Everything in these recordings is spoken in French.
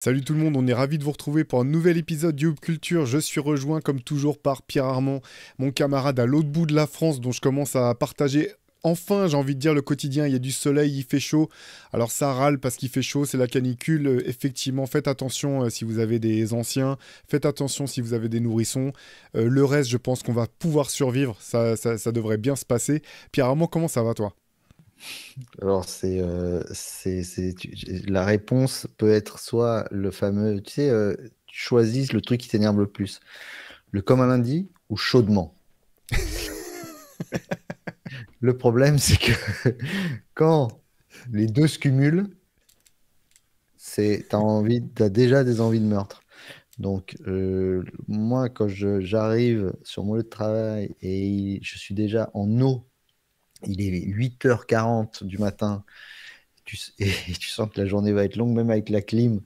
Salut tout le monde, on est ravis de vous retrouver pour un nouvel épisode du Hub Culture. Je suis rejoint comme toujours par Pierre Armand, mon camarade à l'autre bout de la France dont je commence à partager enfin, j'ai envie de dire, le quotidien. Il y a du soleil, il fait chaud. Alors ça râle parce qu'il fait chaud, c'est la canicule. Effectivement, faites attention si vous avez des anciens, faites attention si vous avez des nourrissons. Le reste, je pense qu'on va pouvoir survivre, ça devrait bien se passer. Pierre Armand, comment ça va toi? Alors, la réponse peut être soit le fameux, tu sais, tu choisis le truc qui t'énerve le plus. Le comme un lundi ou chaudement. Le problème, c'est que quand les deux se cumulent, t'as déjà des envies de meurtre. Donc, moi, quand j'arrive sur mon lieu de travail et je suis déjà en eau, il est 8h40 du matin, et tu sens que la journée va être longue, même avec la clim.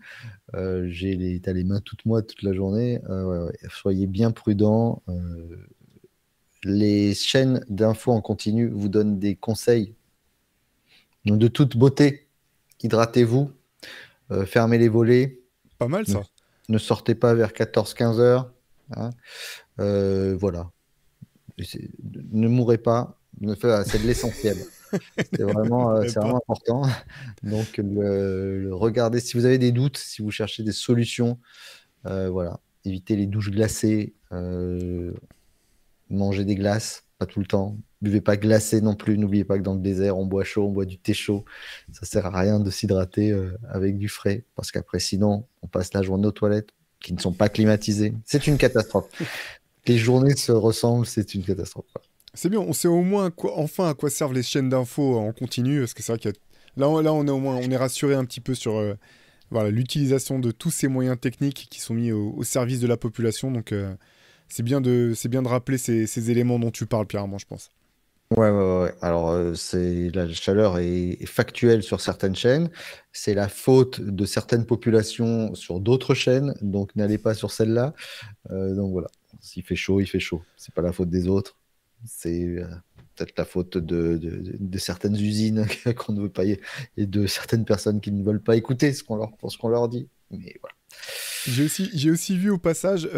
T'as les mains toutes moites toute la journée. Ouais, ouais. Soyez bien prudents. Les chaînes d'infos en continu vous donnent des conseils de toute beauté. Hydratez-vous, fermez les volets, Pas mal ne, ça. ne sortez pas vers 14-15 heures. Hein. Voilà. Ne mourrez pas. C'est de l'essentiel. Ne C'est pas. vraiment important. Donc, regardez si vous avez des doutes, si vous cherchez des solutions. Voilà. Évitez les douches glacées, mangez des glaces, pas tout le temps. Buvez pas glacé non plus. N'oubliez pas que dans le désert, on boit chaud, on boit du thé chaud. Ça sert à rien de s'hydrater avec du frais, parce qu'après, sinon, on passe la journée aux toilettes qui ne sont pas climatisées. C'est une catastrophe. Les journées se ressemblent, c'est une catastrophe. C'est bien, on sait au moins enfin à quoi servent les chaînes d'infos en continu, parce que c'est vrai qu'il y a... Là, on est au moins, on est rassuré un petit peu sur voilà, l'utilisation de tous ces moyens techniques qui sont mis au service de la population. Donc, c'est bien de rappeler ces éléments dont tu parles, Pierre Armand, je pense. Ouais, ouais, ouais. Alors, la chaleur est factuelle sur certaines chaînes. C'est la faute de certaines populations sur d'autres chaînes. Donc, n'allez pas sur celle-là. Donc, voilà. S'il fait chaud, il fait chaud. C'est pas la faute des autres. C'est peut-être la faute de certaines usines qu'on ne veut pas et de certaines personnes qui ne veulent pas écouter ce qu'on leur dit. Mais voilà. J'ai aussi vu au passage,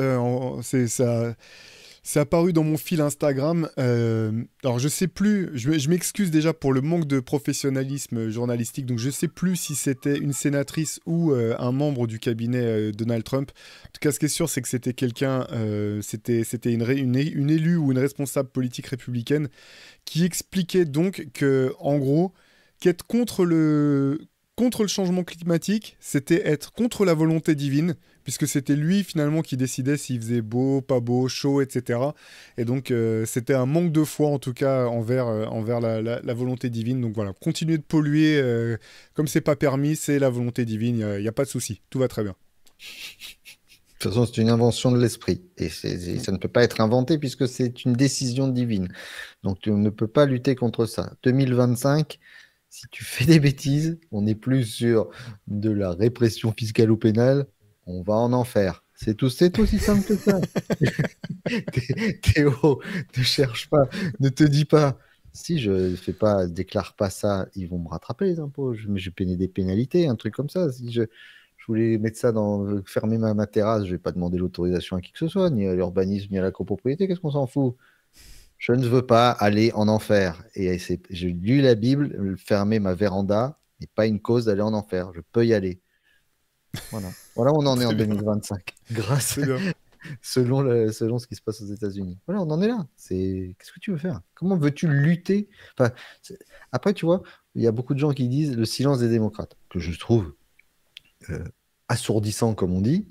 c'est apparu dans mon fil Instagram. Alors, je sais plus, je m'excuse déjà pour le manque de professionnalisme journalistique, donc je sais plus si c'était une sénatrice ou un membre du cabinet Donald Trump. En tout cas, ce qui est sûr, c'est que c'était quelqu'un, c'était une élue ou une responsable politique républicaine qui expliquait donc que, en gros, qu'être contre le changement climatique, c'était être contre la volonté divine, puisque c'était lui finalement qui décidait s'il faisait beau, pas beau, chaud, etc. Et donc c'était un manque de foi en tout cas envers la volonté divine. Donc voilà, continuer de polluer comme c'est pas permis, c'est la volonté divine, il y a pas de souci, tout va très bien. De toute façon, c'est une invention de l'esprit. Et Mm. ça ne peut pas être inventé puisque c'est une décision divine. Donc, tu ne peux pas lutter contre ça. 2025, si tu fais des bêtises, on n'est plus sur de la répression fiscale ou pénale, on va en enfer. C'est aussi simple que ça. Théo, ne cherche pas, ne te dis pas, si je fais pas, déclare pas ça, ils vont me rattraper les impôts. Je vais payer des pénalités, un truc comme ça. Si je voulais mettre ça fermer ma terrasse, je vais pas demander l'autorisation à qui que ce soit, ni à l'urbanisme, ni à la copropriété. Qu'est-ce qu'on s'en fout? Je ne veux pas aller en enfer. Et j'ai lu la Bible, fermer ma véranda n'est pas une cause d'aller en enfer. Je peux y aller. Voilà. Voilà où on en est en Très bien, 2025. Grâce, très bien. selon ce qui se passe aux États-Unis. Voilà, on en est là. Qu'est-ce que tu veux faire? Comment veux-tu lutter? Enfin, c'est- après, tu vois, il y a beaucoup de gens qui disent le silence des démocrates, que je trouve euh, assourdissant, comme on dit.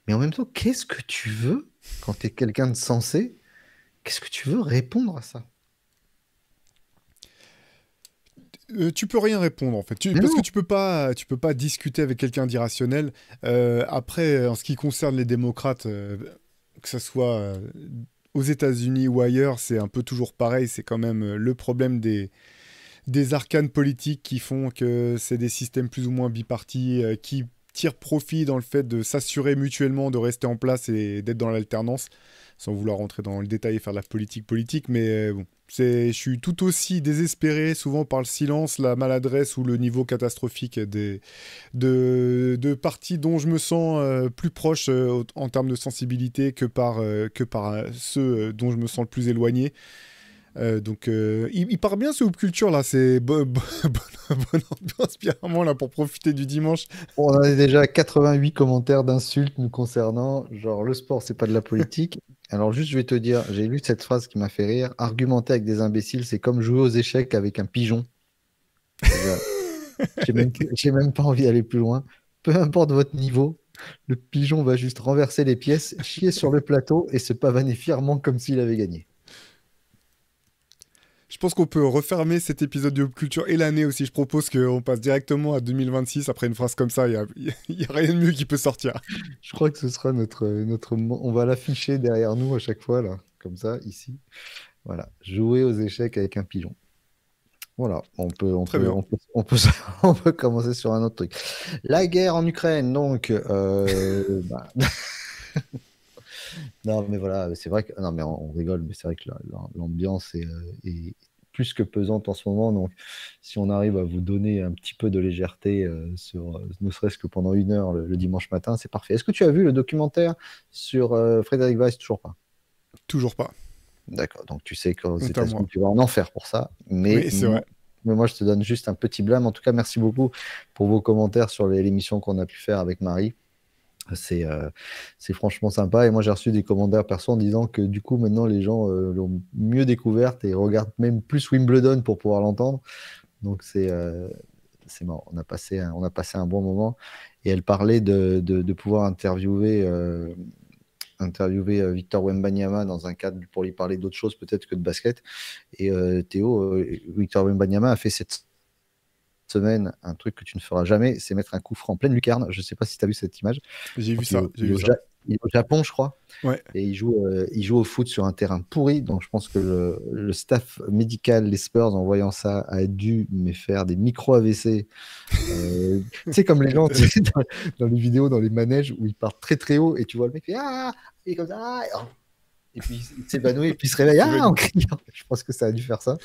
Mais en même temps, qu'est-ce que tu veux quand tu es quelqu'un de sensé? Qu'est-ce que tu veux répondre à ça? Tu peux rien répondre en fait, Mais parce que non. tu peux pas discuter avec quelqu'un d'irrationnel. Après, en ce qui concerne les démocrates, que ce soit aux États-Unis ou ailleurs, c'est un peu toujours pareil. C'est quand même le problème des arcanes politiques qui font que c'est des systèmes plus ou moins bipartis tirent profit dans le fait de s'assurer mutuellement de rester en place et d'être dans l'alternance, sans vouloir rentrer dans le détail et faire de la politique, mais bon. Je suis tout aussi désespéré souvent par le silence, la maladresse ou le niveau catastrophique de parties dont je me sens plus proche en termes de sensibilité que par ceux dont je me sens le plus éloigné. Donc, il part bien ce Hoop Culture là, c'est bonne ambiance, Pierre-Armand, là, pour profiter du dimanche. On en est déjà à 88 commentaires d'insultes nous concernant. Genre, le sport, c'est pas de la politique. Alors, juste, je vais te dire, j'ai lu cette phrase qui m'a fait rire. Argumenter avec des imbéciles, c'est comme jouer aux échecs avec un pigeon. C'est-à-dire, j'ai même pas envie d'aller plus loin. Peu importe votre niveau, le pigeon va juste renverser les pièces, chier sur le plateau et se pavaner fièrement comme s'il avait gagné. Je pense qu'on peut refermer cet épisode de Hoop Culture et l'année aussi. Je propose qu'on passe directement à 2026 après une phrase comme ça. Il y a rien de mieux qui peut sortir. Je crois que ce sera on va l'afficher derrière nous à chaque fois, là, comme ça, ici. Voilà, jouer aux échecs avec un pigeon. Voilà, Très bien. on peut commencer sur un autre truc. La guerre en Ukraine, donc. Bah, non, mais voilà, c'est vrai que. Non, mais on rigole, mais c'est vrai que l'ambiance est plus que pesante en ce moment. Donc, si on arrive à vous donner un petit peu de légèreté ne serait-ce que pendant 1 heure le dimanche matin, c'est parfait. Est-ce que tu as vu le documentaire sur Frédéric Weiss? Toujours pas. Toujours pas. D'accord, donc tu sais qu'aux Honte à moi. États-Unis, tu vas en enfer pour ça. Oui, c'est vrai. Mais moi, je te donne juste un petit blâme. En tout cas, merci beaucoup pour vos commentaires sur l'émission qu'on a pu faire avec Marie. C'est franchement sympa. Et moi, j'ai reçu des commentaires perso en disant que du coup, maintenant, les gens l'ont mieux découverte et regardent même plus Wimbledon pour pouvoir l'entendre. Donc, c'est marrant. On a passé un bon moment. Et elle parlait de pouvoir interviewer Victor Wembanyama dans un cadre pour lui parler d'autre chose peut-être que de basket. Et Théo, Victor Wembanyama a fait cette semaine un truc que tu ne feras jamais, c'est mettre un coup franc en pleine lucarne. Je ne sais pas si tu as vu cette image. J'ai vu ça. Il est au Japon, je crois. Ouais. Et il joue au foot sur un terrain pourri. Donc je pense que le staff médical, les Spurs, en voyant ça, a dû faire des micro-AVC. Tu sais, comme les gens dans les vidéos, dans les manèges où ils partent très très haut et tu vois le mec fait ah, et comme ça, et puis il s'évanouit et puis il se réveille en criant. Je pense que ça a dû faire ça.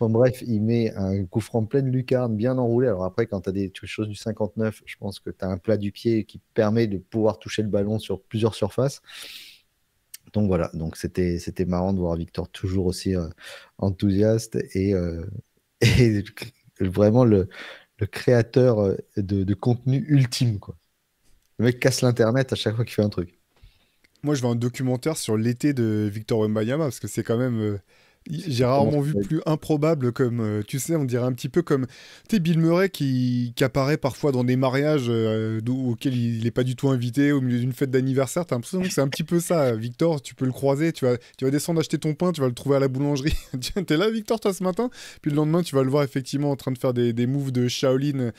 Bon, bref, il met un coup franc pleine lucarne, bien enroulé. Alors après, quand tu as des choses du 59, je pense que tu as un plat du pied qui permet de pouvoir toucher le ballon sur plusieurs surfaces. Donc voilà, donc c'était marrant de voir Victor toujours aussi enthousiaste et vraiment le créateur de contenu ultime, quoi. Le mec casse l'internet à chaque fois qu'il fait un truc. Moi, je veux un documentaire sur l'été de Victor Wembanyama parce que c'est quand même. J'ai rarement vu plus improbable comme. Tu sais, on dirait un petit peu comme. Tu sais, Bill Murray qui apparaît parfois dans des mariages auxquels il n'est pas du tout invité au milieu d'une fête d'anniversaire. T'as l'impression que c'est un petit peu ça. Victor, tu peux le croiser, tu vas descendre acheter ton pain, tu vas le trouver à la boulangerie. T'es là, Victor, toi, ce matin? Puis le lendemain, tu vas le voir effectivement en train de faire des moves de Shaolin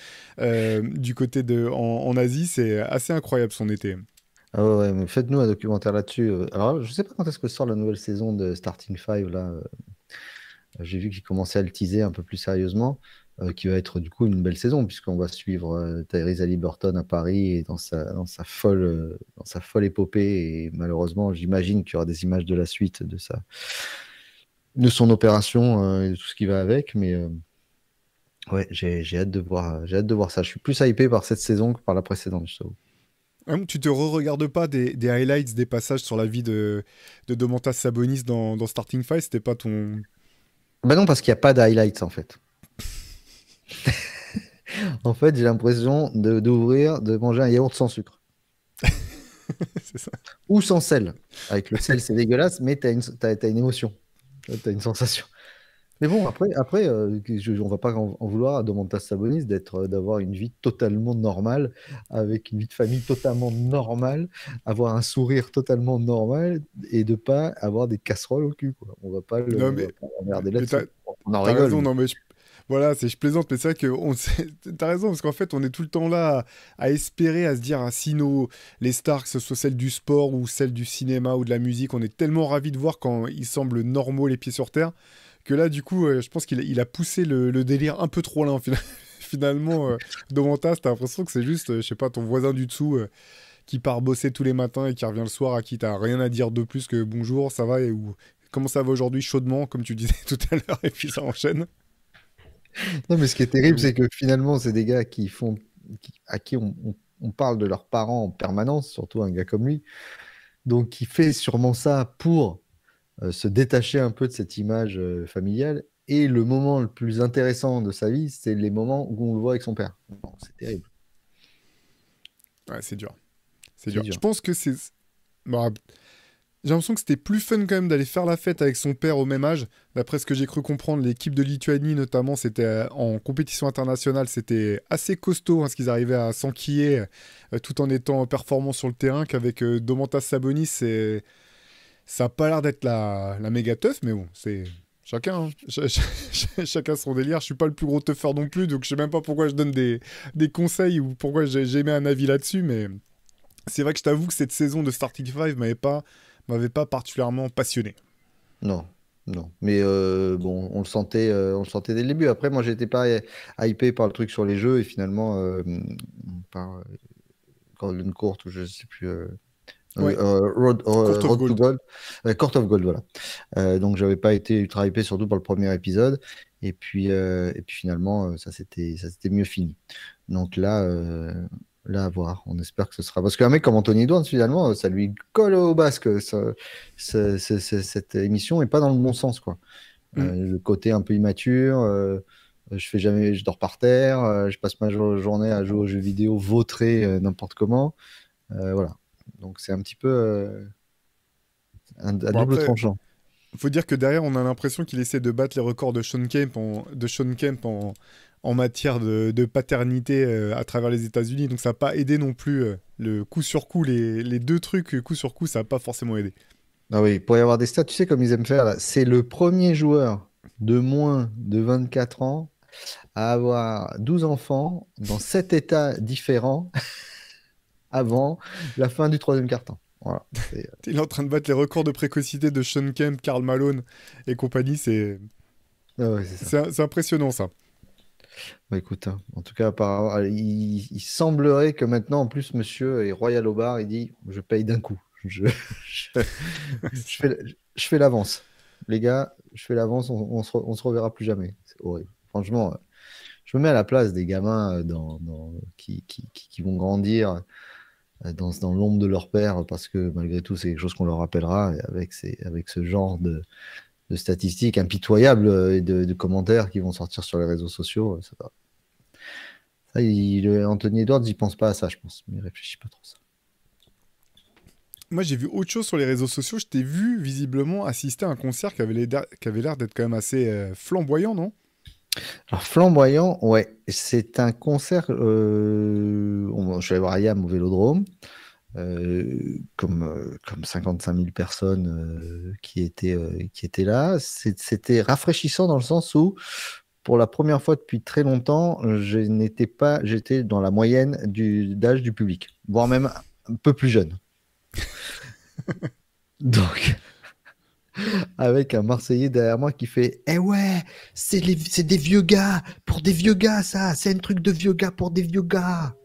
du côté en Asie. C'est assez incroyable son été. Ah ouais, mais faites-nous un documentaire là-dessus. Alors, je sais pas quand est-ce que sort la nouvelle saison de Starting Five, là. J'ai vu qu'il commençait à le teaser un peu plus sérieusement, qui va être du coup une belle saison, puisqu'on va suivre Tyrese Haliburton à Paris et dans sa folle épopée. Et malheureusement, j'imagine qu'il y aura des images de la suite de son opération et de tout ce qui va avec. Mais ouais, j'ai hâte de voir ça. Je suis plus hypé par cette saison que par la précédente, je trouve. Tu te re-regardes pas des highlights, des passages sur la vie de Domantas Sabonis dans Starting Five? C'était pas ton. Bah non, parce qu'il n'y a pas de highlights en fait. En fait, j'ai l'impression de manger un yaourt sans sucre. C'est ça. Ou sans sel. Avec le sel, c'est dégueulasse, mais t'as une émotion. T'as une sensation. Mais bon, après on va pas en vouloir à Domantas Sabonis d'avoir une vie totalement normale, avec une vie de famille totalement normale, avoir un sourire totalement normal et de pas avoir des casseroles au cul, quoi. On va pas l'emmerder là-dessus. On en T'as rigole. raison, non mais voilà, je plaisante, mais c'est vrai que t'as raison, parce qu'en fait, on est tout le temps là à espérer, à se dire, ah, si les stars, que ce soit celles du sport ou celles du cinéma ou de la musique, on est tellement ravis de voir quand ils semblent normaux, les pieds sur terre, que là, du coup, je pense qu'il a poussé le délire un peu trop loin, finalement, Domantas, t'as l'impression que c'est juste, je sais pas, ton voisin du dessous qui part bosser tous les matins et qui revient le soir à qui t'as rien à dire de plus que bonjour, ça va, ou comment ça va aujourd'hui chaudement, comme tu disais tout à l'heure, et puis ça enchaîne. Non, mais ce qui est Mais terrible, bon. c'est que finalement, c'est des gars à qui on parle de leurs parents en permanence, surtout un gars comme lui. Donc, il fait sûrement ça pour se détacher un peu de cette image familiale. Et le moment le plus intéressant de sa vie, c'est les moments où on le voit avec son père. Non, c'est terrible, Ouais, c'est dur. C'est c'est dur. Je dur. pense que c'est. Bah, j'ai l'impression que c'était plus fun quand même d'aller faire la fête avec son père au même âge. D'après ce que j'ai cru comprendre, l'équipe de Lituanie notamment, c'était en compétition internationale, c'était assez costaud hein, ce qu'ils arrivaient à s'enquiller tout en étant performants sur le terrain. Qu'avec Domantas Sabonis, ça a pas l'air d'être la méga teuf, mais bon, c'est chacun, hein. Chacun son délire. Je suis pas le plus gros teufeur non plus, donc je sais même pas pourquoi je donne des conseils ou pourquoi j'ai mis un avis là-dessus, mais c'est vrai que je t'avoue que cette saison de Starting Five m'avait pas particulièrement passionné. Non, non. Mais bon, on le sentait dès le début. Après, moi, j'étais pas hypé par le truc sur les jeux et finalement, par Golden Court ou je sais plus. Ouais, Court of Road to Gold. Gold, Court of Gold, voilà. Donc j'avais pas été ultra hypé, surtout par le premier épisode. Et puis finalement, ça s'était mieux fini. Donc là, à voir. On espère que ce sera. Parce qu'un mec comme Anthony Edwards, finalement, ça lui colle au basque, cette émission, et pas dans le bon sens, quoi. Mm. Le côté un peu immature. Je dors par terre, je passe ma journée à jouer aux jeux vidéo, vautrer n'importe comment. Voilà. Donc c'est un petit peu à Bon double après, tranchant. faut dire que derrière, on a l'impression qu'il essaie de battre les records de Sean Kemp en matière de paternité à travers les États-Unis. Donc ça n'a pas aidé non plus le coup sur coup, les deux trucs coup sur coup, ça n'a pas forcément aidé. Ah oui, pour y avoir des stats, tu sais comme ils aiment faire, là, c'est le premier joueur de moins de 24 ans à avoir 12 enfants dans 7 états différents avant la fin du troisième quart-temps. Voilà. Il est en train de battre les records de précocité de Sean Kemp, Karl Malone et compagnie. Ouais, c'est ça. C'est impressionnant ça. Bah, écoute, hein, en tout cas, apparemment, il semblerait que maintenant, en plus, monsieur est royal au bar, il dit, je paye d'un coup. Je, je fais l'avance. Les gars, je fais l'avance, on se reverra plus jamais. C'est horrible. Franchement, je me mets à la place des gamins qui vont grandir dans l'ombre de leur père, parce que malgré tout, c'est quelque chose qu'on leur rappellera, et avec ce genre de statistiques impitoyables et de commentaires qui vont sortir sur les réseaux sociaux. Anthony Edwards, il pense pas à ça, je pense. Mais il réfléchit pas trop à ça. Moi, j'ai vu autre chose sur les réseaux sociaux. Je t'ai vu visiblement assister à un concert qui avait l'air d'être quand même assez flamboyant, non? Alors, flamboyant, ouais, c'est un concert. Je suis allé voir IAM au Vélodrome, comme 55 000 personnes qui étaient là. C'était rafraîchissant dans le sens où, pour la première fois depuis très longtemps, j'étais dans la moyenne d'âge du public, voire même un peu plus jeune. Donc, avec un Marseillais derrière moi qui fait Eh ouais, c'est des vieux gars, pour des vieux gars, ça, c'est un truc de vieux gars pour des vieux gars.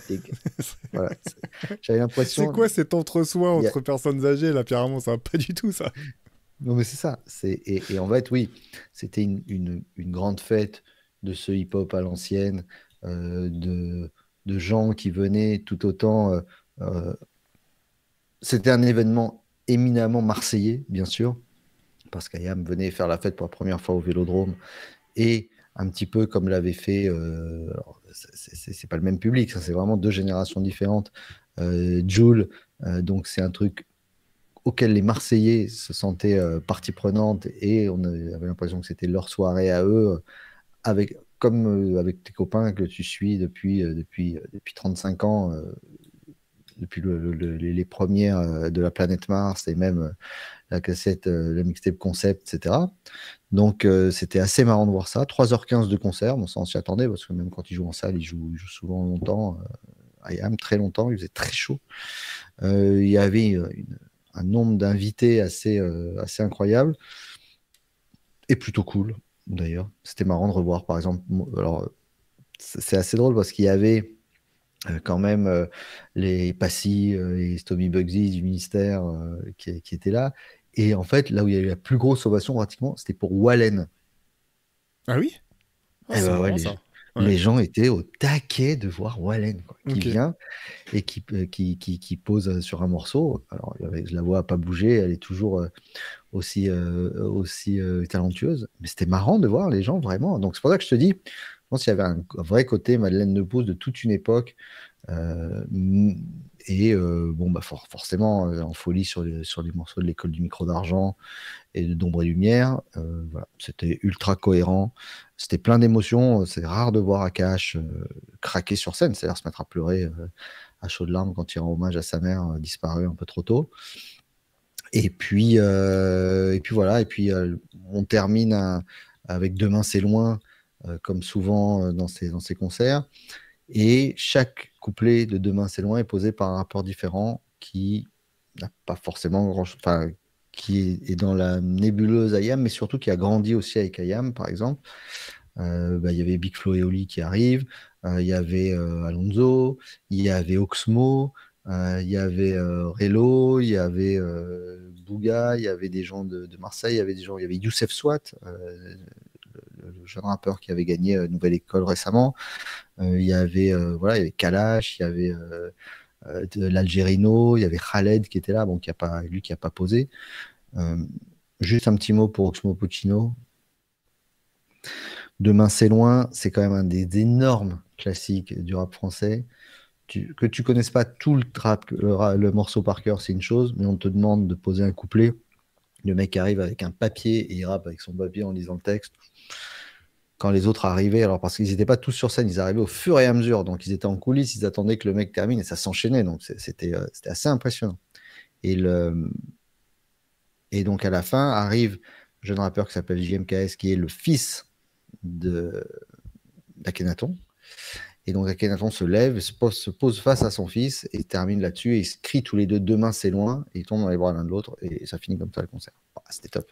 Des gars. Voilà. J'avais C'est l'impression. quoi cet entre-soi il y a- entre personnes âgées là, Pierre Ramon, ça va pas du tout ça. Non, mais c'est ça. Et en fait, oui, c'était une grande fête de ce hip-hop à l'ancienne, de gens qui venaient tout autant. Euh, C'était un événement éminemment marseillais, bien sûr, parce qu'Ayam venait faire la fête pour la première fois au Vélodrome. Et un petit peu comme l'avait fait, alors, c'est pas le même public, ça c'est vraiment deux générations différentes. Jul, donc c'est un truc auquel les Marseillais se sentaient partie prenante, et on avait l'impression que c'était leur soirée à eux, comme avec tes copains que tu suis depuis 35 ans, depuis les premières de la planète Mars, et même la cassette, la mixtape concept, etc. Donc c'était assez marrant de voir ça. 3h15 de concert, bon, ça on s'y attendait, parce que même quand ils jouent en salle, ils jouent souvent longtemps. IAM, très longtemps, il faisait très chaud. Il y avait un nombre d'invités assez incroyable, et plutôt cool, d'ailleurs. C'était marrant de revoir, par exemple. Alors, c'est assez drôle parce qu'il y avait quand même les Passy et Stomy Bugsy du ministère qui étaient là. Et en fait, là où il y a eu la plus grosse ovation, pratiquement, c'était pour Wallen. Ah oui? Ah, Et c'est ben ouais, marrant ça. Ouais. les gens étaient au taquet de voir Wallen, quoi, qui Ok. vient et qui pose sur un morceau. Alors, je la vois pas bouger, elle est toujours aussi talentueuse. Mais c'était marrant de voir les gens vraiment. Donc, c'est pour ça que je te dis, je pense qu'il y avait un vrai côté Madeleine de Proust de toute une époque. Euh, bon, bah forcément, en folie sur les morceaux de l'école du micro d'argent et de d'ombre et lumière. Voilà, c'était ultra cohérent. C'était plein d'émotions. C'est rare de voir Akash craquer sur scène, c'est-à-dire se mettre à pleurer à chaudes larmes quand il rend hommage à sa mère disparue un peu trop tôt. Et puis voilà, et puis on termine avec Demain c'est loin, comme souvent dans ces concerts. Et chaque couplet de Demain c'est loin est posé par un rappeur différent qui n'a pas forcément grand-chose, enfin, qui est dans la nébuleuse IAM, mais surtout qui a grandi aussi avec IAM, par exemple. Il y avait Big Flo et Oli qui arrivent, il y avait Alonso, il y avait Oxmo, il y avait Relo, il y avait Bouga, il y avait des gens de Marseille, il y avait des gens, il y avait Youssef Swat, le jeune rappeur qui avait gagné Nouvelle École récemment. Il y avait voilà, il y avait Kalash, il y avait de l'Algérino, il y avait Khaled qui était là, bon, lui qui a pas posé. Euh, Juste un petit mot pour Oxmo Puccino. Demain c'est loin, c'est quand même un des énormes classiques du rap français. Que tu connaisses pas tout le morceau par cœur, c'est une chose, mais on te demande de poser un couplet. Le mec arrive avec un papier et il rappe avec son papier en lisant le texte. Quand les autres arrivaient, alors parce qu'ils n'étaient pas tous sur scène, ils arrivaient au fur et à mesure, donc ils étaient en coulisses, ils attendaient que le mec termine et ça s'enchaînait, donc c'était assez impressionnant. Et, le, et donc à la fin arrive un jeune rappeur qui s'appelle JMKS, qui est le fils de d'Akhenaton. Et donc Akhenaton se lève, se pose face à son fils et termine là-dessus. Et ils se crient tous les deux Demain c'est loin. Et ils tombent dans les bras l'un de l'autre. Et ça finit comme ça le concert. C'était top.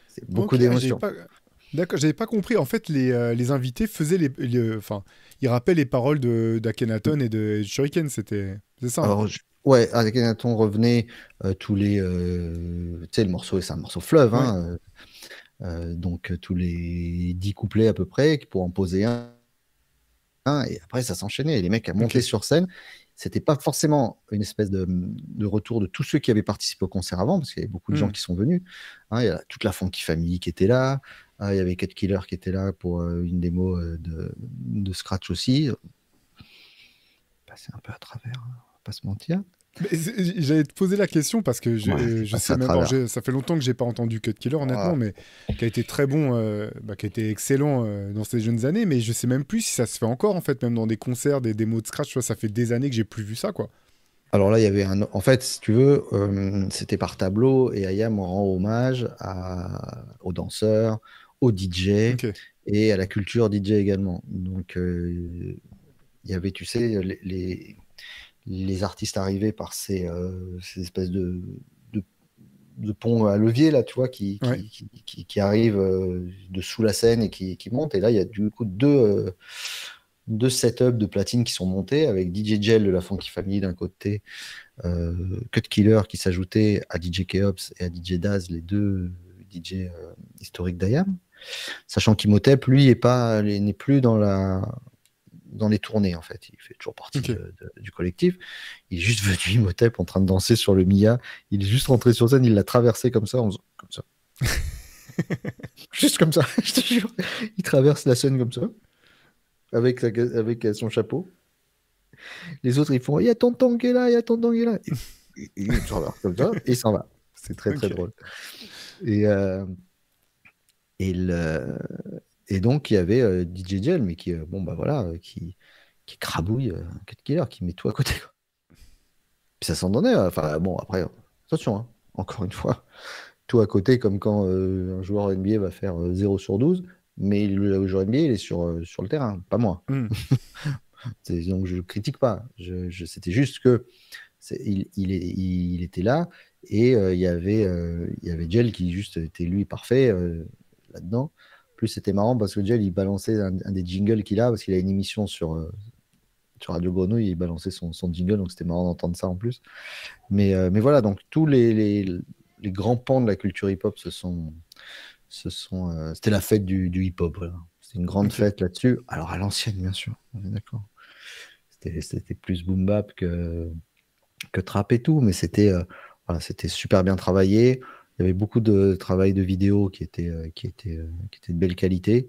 C'est beaucoup Ok, d'émotions. d'accord, j'avais pas compris. En fait, les invités faisaient enfin, ils rappelaient les paroles d'Akhenaton et de Shuriken, c'est ça, hein. Alors, ouais, Akhenaton revenait tous les. Tu sais, le morceau, c'est un morceau fleuve. Ouais. Hein, donc, tous les 10 couplets à peu près, pour en poser un. Et après, ça s'enchaînait. Et les mecs à monter Ok. sur scène. C'était pas forcément une espèce de retour de tous ceux qui avaient participé au concert avant, parce qu'il y avait beaucoup de gens Hmm. qui sont venus. Hein, il y a toute la Funky Family qui était là. Il y avait Cut Killer qui était là pour une démo de Scratch aussi. Passer un peu à travers, on va pas se mentir. Mais j'allais te poser la question parce que Ouais, c'est je passé sais à même. Alors, travers. ça fait longtemps que j'ai pas entendu Cut Killer, honnêtement, Ouais. mais qui a été très bon, qui a été excellent dans ses jeunes années, mais je sais même plus si ça se fait encore, en fait, même dans des concerts, des démos de Scratch, tu vois, ça fait des années que j'ai plus vu ça, quoi. Alors là, il y avait un. En fait, si tu veux, c'était par tableau et Ayam rend hommage aux danseurs, aux DJ Ok. et à la culture DJ également. Donc, il y avait, tu sais, les artistes arrivaient par ces espèces de, de ponts à levier, là, tu vois, qui, Ouais. qui, qui, qui arrivent de sous la scène et qui montent. Et là, il y a du coup deux setups de platine qui sont montés avec DJ Gel de la Funky Family d'un côté, Cut Killer qui s'ajoutait à DJ Keops et à DJ Daz, les deux DJ historiques d'IAM. Sachant qu'Imhotep, lui, n'est plus dans les tournées, en fait. Il fait toujours partie Ok. du collectif. Il est juste venu Imhotep en train de danser sur le Mia. Il est juste rentré sur scène, il l'a traversé comme ça, comme ça. Juste comme ça, je te jure. Il traverse la scène comme ça, avec son chapeau. Les autres, ils font, il y a tonton qui est là, il y a tonton qui est là. Il traverse comme ça, et il s'en va. C'est très, très Ok. drôle. Et, euh, et, le... et donc, il y avait DJ Gel, mais qui, bon, bah voilà, qui crabouille un cut killer, qui met tout à côté, quoi. Puis ça s'en donnait. Enfin, bon, après, attention, hein, encore une fois, tout à côté, comme quand un joueur NBA va faire 0 sur 12, mais le joueur NBA, il est sur le terrain, pas moi. Hmm. Donc, je ne critique pas. C'était juste que il était là et il y avait Gel qui juste était lui parfait là-dedans. plus, c'était marrant parce que Jel, il balançait un des jingles qu'il a, parce qu'il a une émission sur Radio Grenouille, il balançait son jingle, donc c'était marrant d'entendre ça en plus. Mais voilà, donc tous les grands pans de la culture hip-hop c'était la fête du hip-hop. Voilà. C'était une grande fête là-dessus. Alors à l'ancienne, bien sûr, on est d'accord. C'était plus boom bap que trap et tout, mais voilà, c'était super bien travaillé. Il y avait beaucoup de travail de vidéo qui était de belle qualité.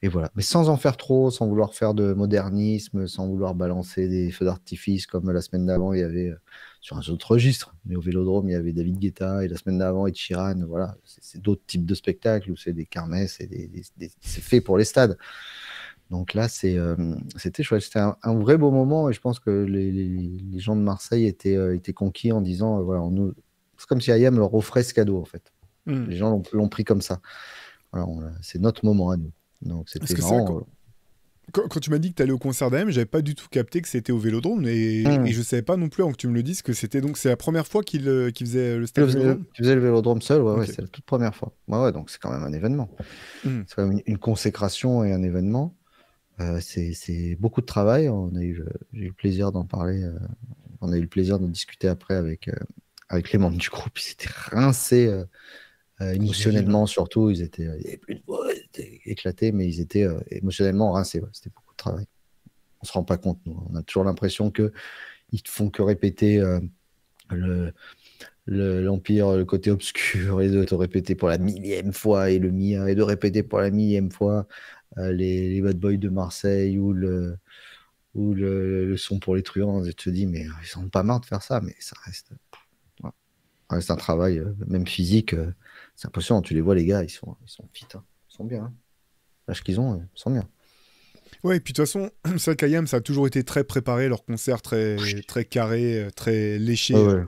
Et voilà. Mais sans en faire trop, sans vouloir faire de modernisme, sans vouloir balancer des feux d'artifice comme la semaine d'avant, il y avait sur un autre registre. Mais au Vélodrome, il y avait David Guetta et la semaine d'avant, Ed Sheeran. Voilà. C'est d'autres types de spectacles où c'est des kermesses et c'est fait pour les stades. Donc là, c'était chouette. C'était un vrai beau moment et je pense que les gens de Marseille étaient conquis en disant voilà, c'est comme si IAM leur offrait ce cadeau en fait. Les gens l'ont pris comme ça. Voilà, c'est notre moment à nous. Donc c'était marrant. Quand tu m'as dit que tu allais au concert d'AM, j'avais pas du tout capté que c'était au Vélodrome et je savais pas non plus avant que tu me le dises que c'était donc c'est la première fois qu'il faisait le stade Vélodrome. Tu faisais le Vélodrome seul, ouais, c'est la toute première fois. Ouais, donc c'est quand même un événement. C'est quand même une consécration et un événement. C'est beaucoup de travail. J'ai eu le plaisir d'en parler. On a eu le plaisir de discuter après avec les membres du groupe. Ils étaient rincés émotionnellement, surtout. Ils avaient plus de voix, ils étaient éclatés, mais ils étaient émotionnellement rincés. Ouais. C'était beaucoup de travail. On se rend pas compte, nous. On a toujours l'impression qu'ils ne font que répéter l'Empire, le côté obscur, et de te répéter pour la millième fois, et le Mia, et de répéter pour la millième fois les Bad Boys de Marseille ou le son pour les truands. Et tu te dis, mais ils sont pas marre de faire ça, mais ça reste un travail, même physique. C'est impressionnant. Tu les vois, les gars, ils sont fit. Hein. Ils sont bien. Hein. L'âge qu'ils ont, ils sont bien. Ouais, et puis de toute façon, c'est vrai qu'IAM, ça a toujours été très préparé, leurs concerts très, très carrés, très léchés. Ouais.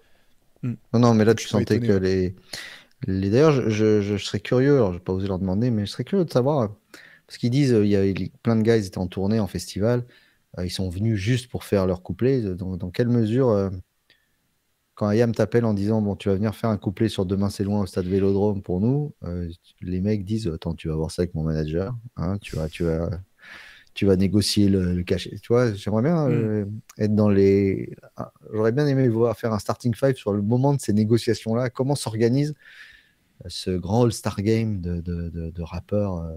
Non, mais là, tu sentais étonné, que D'ailleurs, je serais curieux, alors je vais pas osé leur demander, mais je serais curieux de savoir, parce qu'ils disent, il y a plein de gars, ils étaient en tournée, en festival, ils sont venus juste pour faire leur couplet. Dans quelle mesure, quand IAM t'appelle en disant, bon, tu vas venir faire un couplet sur Demain c'est loin au stade Vélodrome pour nous, les mecs disent, attends, tu vas voir ça avec mon manager, hein, tu vas négocier le cachet. Tu vois, j'aimerais bien être dans les. J'aurais bien aimé voir faire un starting five sur le moment de ces négociations-là. Comment s'organise ce grand All-Star Game de rappeurs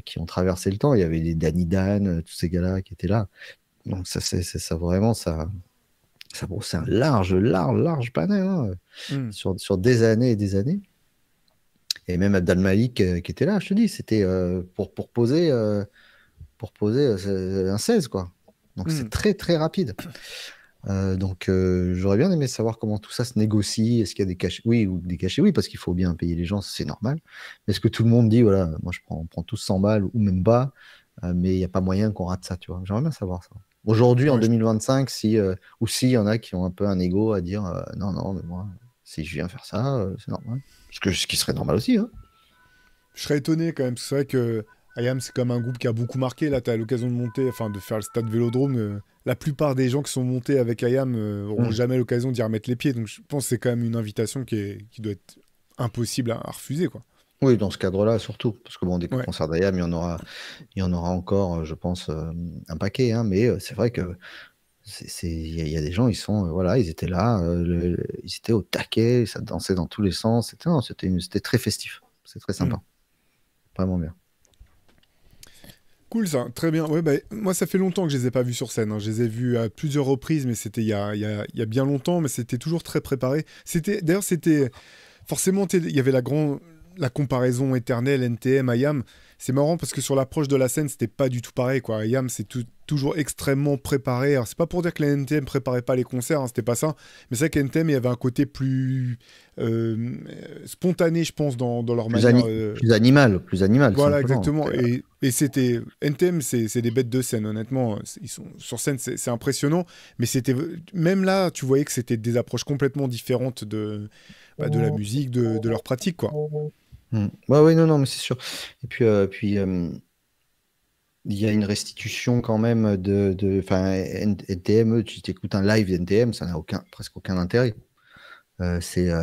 qui ont traversé le temps. Il y avait les Danny Dan, tous ces gars-là qui étaient là. Donc ça, c'est ça vraiment, c'est un large panel sur des années et des années. Et même Abdel Malik qui était là, je te dis, c'était pour poser un 16, quoi. Donc c'est très très rapide. Donc j'aurais bien aimé savoir comment tout ça se négocie. Est-ce qu'il y a des cachets? Oui, ou des cachets, oui, parce qu'il faut bien payer les gens, c'est normal. Est-ce que tout le monde dit, voilà, moi on prend tous 100 balles ou même pas, mais il n'y a pas moyen qu'on rate ça, tu vois. J'aimerais bien savoir ça. Aujourd'hui, en 2025, ou s'il y en a qui ont un peu un ego à dire, non, mais moi, si je viens faire ça, c'est normal. Ce qui serait normal aussi, hein. Je serais étonné quand même, c'est vrai que IAM, c'est comme un groupe qui a beaucoup marqué. Là, tu as l'occasion de monter, enfin de faire le stade Vélodrome. La plupart des gens qui sont montés avec IAM n'auront jamais l'occasion d'y remettre les pieds. Donc je pense que c'est quand même une invitation qui doit être impossible à refuser, quoi. Oui, dans ce cadre-là, surtout. Parce que bon, des concerts d'IAM, il y en aura encore, je pense, un paquet. Hein, mais c'est vrai que il y a des gens, ils étaient là, ils étaient au taquet, ça dansait dans tous les sens. C'était très festif. C'est très sympa. Vraiment bien. Cool ça, très bien. Ouais, bah, moi, ça fait longtemps que je les ai pas vus sur scène. Hein. Je les ai vus à plusieurs reprises, mais c'était il y a bien longtemps, mais c'était toujours très préparé. D'ailleurs, c'était forcément, il y avait la comparaison éternelle NTM IAM. C'est marrant parce que sur l'approche de la scène, c'était pas du tout pareil, quoi. IAM, c'est toujours extrêmement préparé. Alors, c'est pas pour dire que la NTM préparait pas les concerts, hein, c'était pas ça. Mais c'est vrai qu'à NTM, il y avait un côté plus spontané, je pense, dans leur manière. Plus animal. Voilà, exactement. Et c'était. NTM, c'est des bêtes de scène, honnêtement. Ils sont sur scène, c'est impressionnant. Mais c'était. Même là, tu voyais que c'était des approches complètement différentes de la musique, de leur pratique, quoi. Ouais, oui, non, mais c'est sûr. Et puis, il y a une restitution quand même NTM, tu t'écoutes un live NTM, ça n'a presque aucun intérêt. Si tu n'y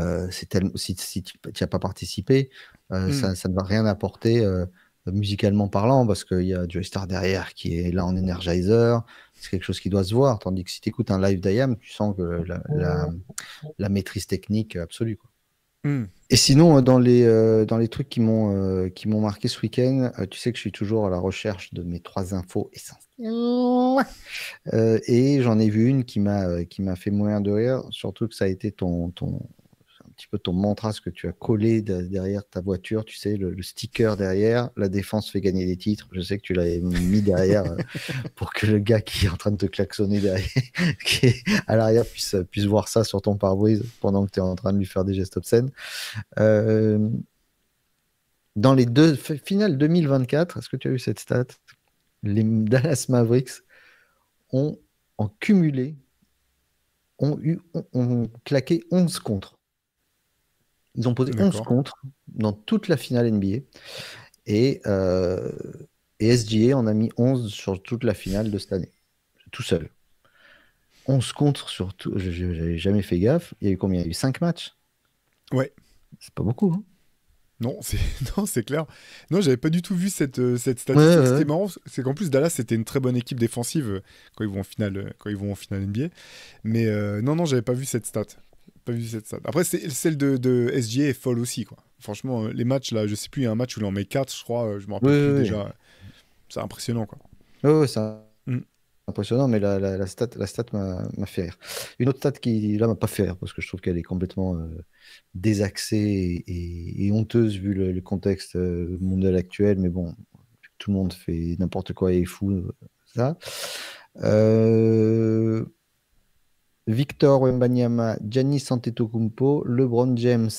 as pas participé, ça ne va rien apporter musicalement parlant, parce qu'il y a Joey Star derrière qui est là en Energizer. C'est quelque chose qui doit se voir. Tandis que si tu écoutes un live d'IAM, tu sens que la maîtrise technique absolue, quoi. Hmm. Et sinon, dans les trucs qui m'ont marqué ce week-end, tu sais que je suis toujours à la recherche de mes 3 infos essentielles. Et j'en ai vu une qui m'a fait mourir de rire, surtout que ça a été un petit peu ton mantra, ce que tu as collé derrière ta voiture, tu sais, le sticker derrière, la défense fait gagner des titres. Je sais que tu l'avais mis derrière pour que le gars qui est en train de te klaxonner derrière, qui est à l'arrière, puisse voir ça sur ton pare-brise pendant que tu es en train de lui faire des gestes obscènes. Euh, Dans les deux finales 2024, est-ce que tu as eu cette stat? Les Dallas Mavericks ont, en cumulé, ont claqué 11 contre. Ils ont posé 11 D'accord. contre dans toute la finale NBA. Et, SGA en a mis 11 sur toute la finale de cette année. Tout seul. 11 contre sur tout. Je n'avais jamais fait gaffe. Il y a eu combien? Il y a eu 5 matchs. Ouais. C'est pas beaucoup, hein. Non, c'est non, c'est clair. Non, j'avais pas du tout vu cette Ouais, statistique. ouais, Ce qui est ouais. marrant, c'est qu'en plus Dallas c'était une très bonne équipe défensive quand ils vont en finale NBA. Mais non, non, j'avais pas vu cette stat. Pas vu cette stat. Après, celle de SGA est folle aussi, quoi. Franchement, les matchs là, je sais plus, il y a un match où il en met 4, je crois, je me Oui, rappelle plus oui, oui. déjà. C'est impressionnant, quoi. Ouais, ouais, c'est Mm. impressionnant, mais la stat m'a fait rire. Une autre stat qui, là, m'a pas fait rire, parce que je trouve qu'elle est complètement désaxée et honteuse vu le contexte mondial actuel, mais bon, tout le monde fait n'importe quoi et est fou, ça. Euh, Victor Wembanyama, Giannis Antetokounmpo, LeBron James,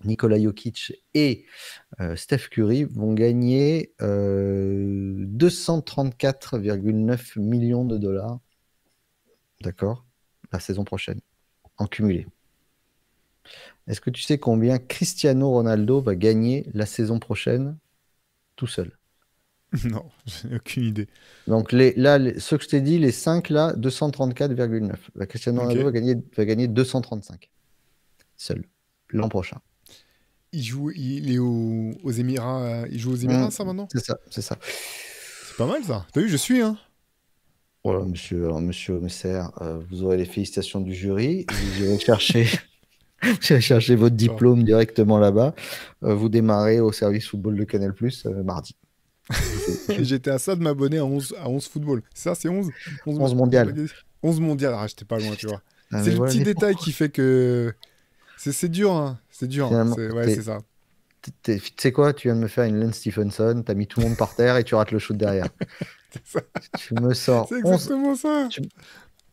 Nikola Jokic et Steph Curry vont gagner 234,9 millions de dollars, d'accord, la saison prochaine, en cumulé. Est-ce que tu sais combien Cristiano Ronaldo va gagner la saison prochaine tout seul? Non, j'ai aucune idée. Donc ceux que je t'ai dit, les 5 là, 234,9. Cristiano Ok. Ronaldo va gagner 235 seul l'an prochain. Il est aux Émirats. Il joue aux Hmm, Émirats, ça maintenant? c'est ça, c'est ça. C'est pas mal ça. T'as vu, je suis, hein. Voilà, monsieur, alors, monsieur Messer, vous aurez les félicitations du jury. Vous irez chercher, vous irez chercher votre Bon. diplôme directement là-bas. Vous démarrez au service football de Canal+, mardi. Je- J'étais à ça de m'abonner à 11 football. Ça, c'est 11 11 mondial. 11 mondial. Ah, j'étais pas loin, tu vois. Ah, C'est mais le voilà, petit mais détail pourquoi qui fait que. C'est dur, hein. C'est dur, hein. finalement, Ouais, c'est ça. tu sais quoi, tu viens de me faire une Lance Stephenson, t'as mis tout le monde par terre et tu rates le shoot derrière. C'est ça. Tu me sors C'est 11, exactement ça. tu,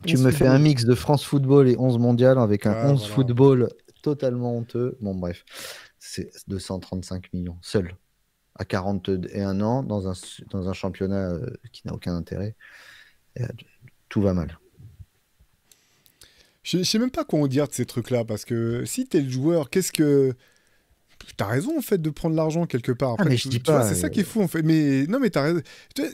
tu 11 me fais un football. mix de France Football et 11 mondial avec un Ah, 11 voilà. football totalement honteux. Bon, bref, c'est 235 millions seul à 41 ans dans un championnat qui n'a aucun intérêt. Et, tout va mal. Je sais même pas quoi en dire de ces trucs-là, parce que si t'es le joueur, qu'est-ce que. T'as raison en fait de prendre l'argent quelque part. Ah, Après, mais je dis tu vois, pas. c'est ça qui est fou en fait. Mais non, mais t'as raison.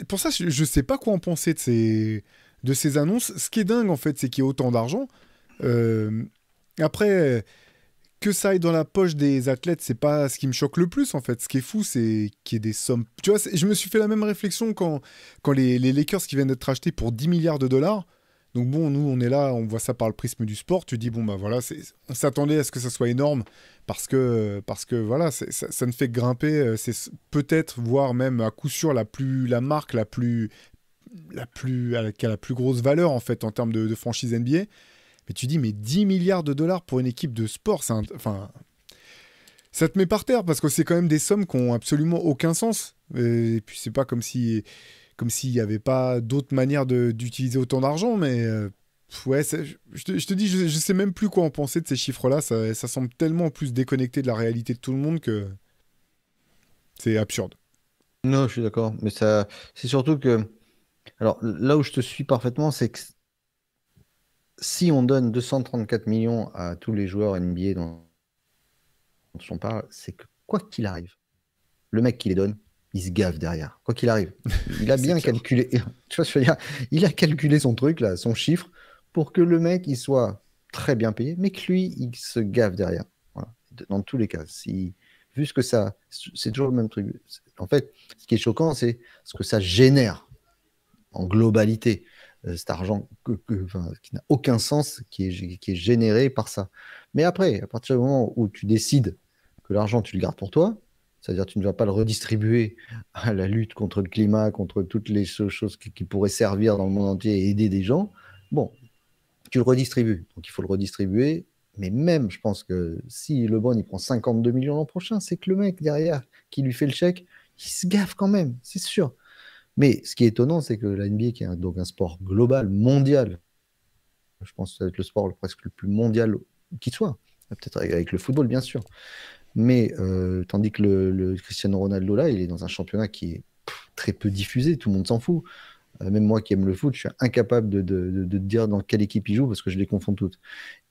Pour ça, je sais pas quoi en penser de ces annonces. Ce qui est dingue en fait, c'est qu'il y a autant d'argent. Euh, Après, que ça aille dans la poche des athlètes, c'est pas ce qui me choque le plus en fait. Ce qui est fou, c'est qu'il y ait des sommes. Tu vois, je me suis fait la même réflexion quand les Lakers qui viennent d'être achetés pour 10 milliards de dollars. Donc bon, nous on est là, on voit ça par le prisme du sport. Tu dis bon bah voilà, on s'attendait à ce que ça soit énorme parce que voilà, ça ne fait que grimper. C'est peut-être voire même à coup sûr la marque qui a la plus grosse valeur en fait en termes de franchise NBA. Mais tu dis, mais 10 milliards de dollars pour une équipe de sport, enfin, ça te met par terre parce que c'est quand même des sommes qui ont absolument aucun sens. Et puis c'est pas comme s'il n'y avait pas d'autres manières d'utiliser autant d'argent, mais ouais, je te dis, je sais même plus quoi en penser de ces chiffres-là. Ça semble tellement plus déconnecté de la réalité de tout le monde que c'est absurde. Non, je suis d'accord. Mais ça, c'est surtout que. Alors, là où je te suis parfaitement, c'est que si on donne 234 millions à tous les joueurs NBA dont on parle, c'est que quoi qu'il arrive, le mec qui les donne, il se gave derrière. Quoi qu'il arrive. Il a C'est bien clair. calculé. Tu vois ce que je veux dire? Il a calculé son truc, là, son chiffre, pour que le mec, il soit très bien payé, mais que lui, il se gave derrière. Voilà. Dans tous les cas. Si vu ce que ça, c'est toujours le même truc. En fait, ce qui est choquant, c'est ce que ça génère en globalité. Cet argent enfin, qui n'a aucun sens, qui est généré par ça. Mais après, à partir du moment où tu décides que l'argent, tu le gardes pour toi, c'est-à-dire tu ne vas pas le redistribuer à la lutte contre le climat, contre toutes les choses qui pourraient servir dans le monde entier et aider des gens, bon, tu le redistribues. Donc il faut le redistribuer. Mais même, je pense que si LeBron il prend 52 millions l'an prochain, c'est que le mec derrière qui lui fait le chèque, il se gaffe quand même, c'est sûr. Mais ce qui est étonnant, c'est que la NBA, qui est donc un sport global, mondial, je pense que ça va être le sport presque le plus mondial qui soit, peut-être avec le football, bien sûr. Mais tandis que le Cristiano Ronaldo, là, il est dans un championnat qui est très peu diffusé, tout le monde s'en fout. Même moi qui aime le foot, je suis incapable de dire dans quelle équipe il joue parce que je les confonds toutes.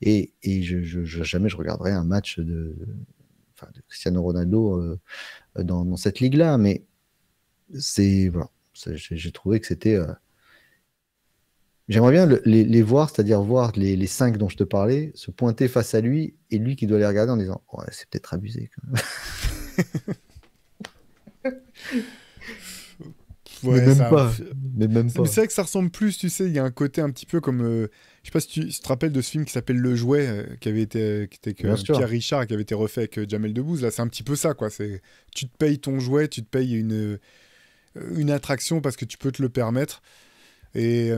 Et jamais je regarderai un match de Cristiano Ronaldo dans cette ligue-là. Mais voilà, j'ai trouvé que c'était. J'aimerais bien les voir, c'est-à-dire voir les cinq dont je te parlais, se pointer face à lui et lui qui doit les regarder en disant ouais, c'est peut-être abusé quand même. Mais Ouais, même ça. pas. Mais même Mais pas. c'est vrai que ça ressemble plus, tu sais, il y a un côté un petit peu comme. Je sais pas si tu te rappelles de ce film qui s'appelle Le Jouet, qui avait été. Qui était Bien avec Pierre sûr. Richard, qui avait été refait avec Jamel Debbouze. Là, c'est un petit peu ça, quoi. Tu te payes ton jouet, tu te payes une attraction parce que tu peux te le permettre. Et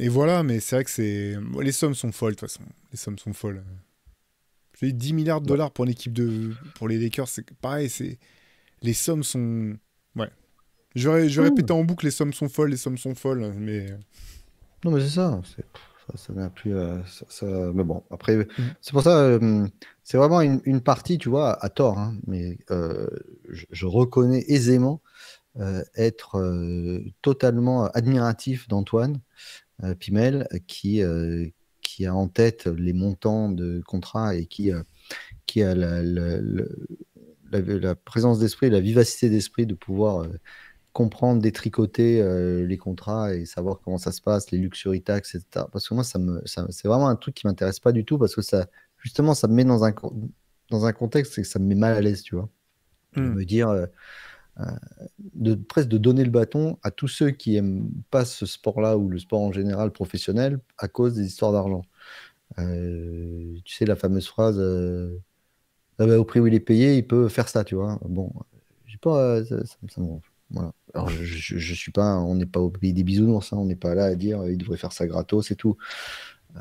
voilà, mais c'est vrai que c'est. Les sommes sont folles, de toute façon. Les sommes sont folles. Je dis 10 milliards de Ouais. dollars pour l'équipe de. Pour les Lakers, c'est pareil, c'est. Les sommes sont. Ouais. Je vais répéter Mmh. en boucle, les sommes sont folles, les sommes sont folles, mais. Non, mais c'est ça. Ça n'a plus. Mais bon, après, Mm. c'est pour ça. C'est vraiment une partie, tu vois, à tort. Hein, mais je reconnais aisément être totalement admiratif d'Antoine Pimel, qui a en tête les montants de contrat et qui a la présence d'esprit, la vivacité d'esprit de pouvoir comprendre, détricoter les contrats et savoir comment ça se passe, les luxury tax, etc. Parce que moi, c'est vraiment un truc qui m'intéresse pas du tout parce que ça, justement, ça me met dans un contexte et que ça me met mal à l'aise, tu vois. De Mm. me dire, euh, presque de donner le bâton à tous ceux qui aiment pas ce sport-là ou le sport en général professionnel à cause des histoires d'argent. Tu sais, la fameuse phrase, ah bah, au prix où il est payé, il peut faire ça, tu vois. Bon, j'ai pas, ça me gonfle. Voilà. Alors, je suis pas, on n'est pas au pays des bisounours, hein, on n'est pas là à dire il devrait faire ça gratos et tout. Euh,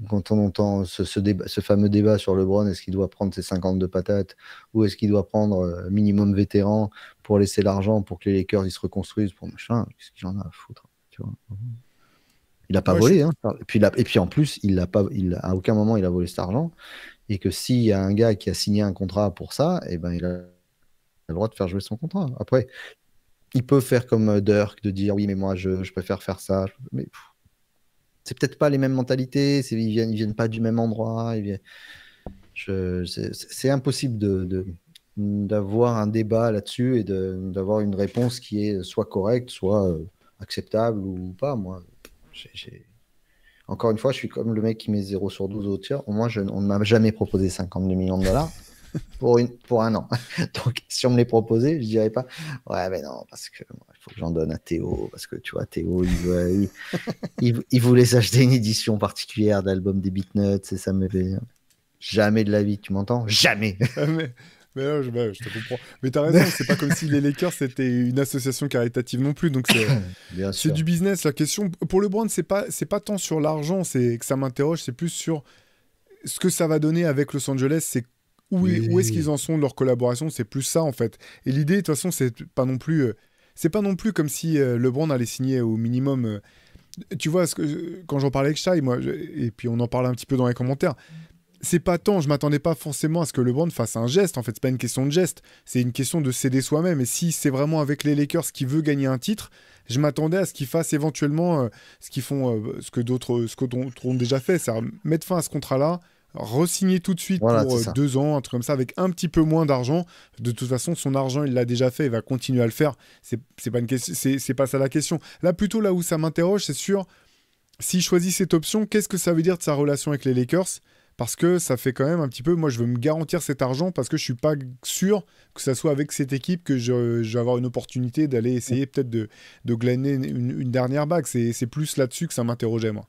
Quand on entend ce fameux débat sur LeBron, est-ce qu'il doit prendre ses 52 patates ou est-ce qu'il doit prendre minimum vétéran pour laisser l'argent pour que les Lakers ils se reconstruisent pour machin, qu'est-ce qu'il en a à foutre, tu vois. Il n'a pas Ouais, volé, hein. Et puis en plus, à aucun moment il a volé cet argent et que s'il y a un gars qui a signé un contrat pour ça, eh ben, il a le droit de faire jouer son contrat. Après, il peut faire comme Dirk, de dire oui, mais moi, je préfère faire ça. Mais c'est peut-être pas les mêmes mentalités, ils viennent pas du même endroit. C'est impossible d'avoir un débat là-dessus et d'avoir une réponse qui est soit correcte, soit acceptable ou pas. Moi, encore une fois, je suis comme le mec qui met 0 sur 12 au tir. Moi, on ne m'a jamais proposé 52 millions de dollars pour un an. Donc, si on me les proposait, je dirais pas, ouais, mais non, parce que il faut que j'en donne à Théo, parce que tu vois, Théo, il voulait s'acheter une édition particulière d'album des Beatnuts, et ça me fait jamais de la vie, tu m'entends? Jamais. Ah, mais non, je te comprends. Mais t'as raison, c'est pas comme si les Lakers c'était une association caritative non plus, donc Bien c'est sûr. du business. La question pour LeBron, c'est pas tant sur l'argent, c'est que ça m'interroge, c'est plus sur ce que ça va donner avec Los Angeles, c'est où est-ce qu'ils Oui. en sont de leur collaboration, c'est plus ça en fait. Et l'idée, de toute façon, c'est pas non plus comme si LeBron allait signer au minimum. Tu vois, quand j'en parlais avec Shai, et puis on en parlait un petit peu dans les commentaires, c'est pas tant, je m'attendais pas forcément à ce que LeBron fasse un geste. En fait, c'est pas une question de geste, c'est une question de s'aider soi-même. Et si c'est vraiment avec les Lakers qui veut gagner un titre, je m'attendais à ce qu'ils fassent éventuellement ce qu'ils font, ce que d'autres ont déjà fait, c'est mettre fin à ce contrat-là, re-signer tout de suite Voilà, pour c'est ça. 2 ans, un truc comme ça, avec un petit peu moins d'argent. De toute façon, son argent, il l'a déjà fait, il va continuer à le faire. C'est pas une question, c'est pas ça la question. Là, plutôt là où ça m'interroge, c'est sur s'il choisit cette option, qu'est-ce que ça veut dire de sa relation avec les Lakers? parce que ça fait quand même un petit peu, moi je veux me garantir cet argent parce que je suis pas sûr que ça soit avec cette équipe que je vais avoir une opportunité d'aller essayer peut-être de glaner une dernière bague. C'est plus là-dessus que ça m'interrogeait, moi.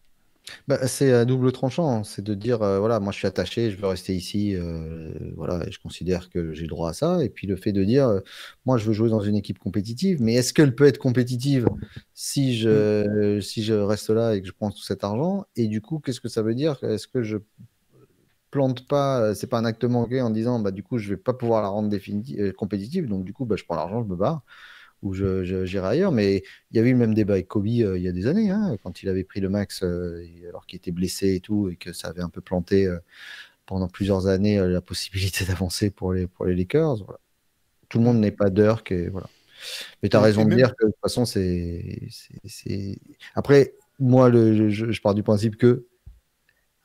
Bah, c'est à double tranchant, hein. C'est de dire, voilà, moi je suis attaché, je veux rester ici, voilà, et je considère que j'ai le droit à ça. Et puis le fait de dire, moi je veux jouer dans une équipe compétitive, mais est-ce qu'elle peut être compétitive Mm. si je reste là et que je prends tout cet argent? Et du coup, qu'est-ce que ça veut dire? Est-ce que je plante pas, c'est pas un acte manqué en disant, bah du coup, je vais pas pouvoir la rendre compétitive, donc du coup, bah, je prends l'argent, je me barre ou j'irai ailleurs. Mais il y avait eu le même débat avec Kobe il y a des années, hein, quand il avait pris le max alors qu'il était blessé et tout, et que ça avait un peu planté pendant plusieurs années la possibilité d'avancer pour les Lakers. Voilà. Tout le Mm. monde n'est pas Dirk, et voilà. Mais tu as Et raison de même, dire que de toute façon, Après, moi, je pars du principe que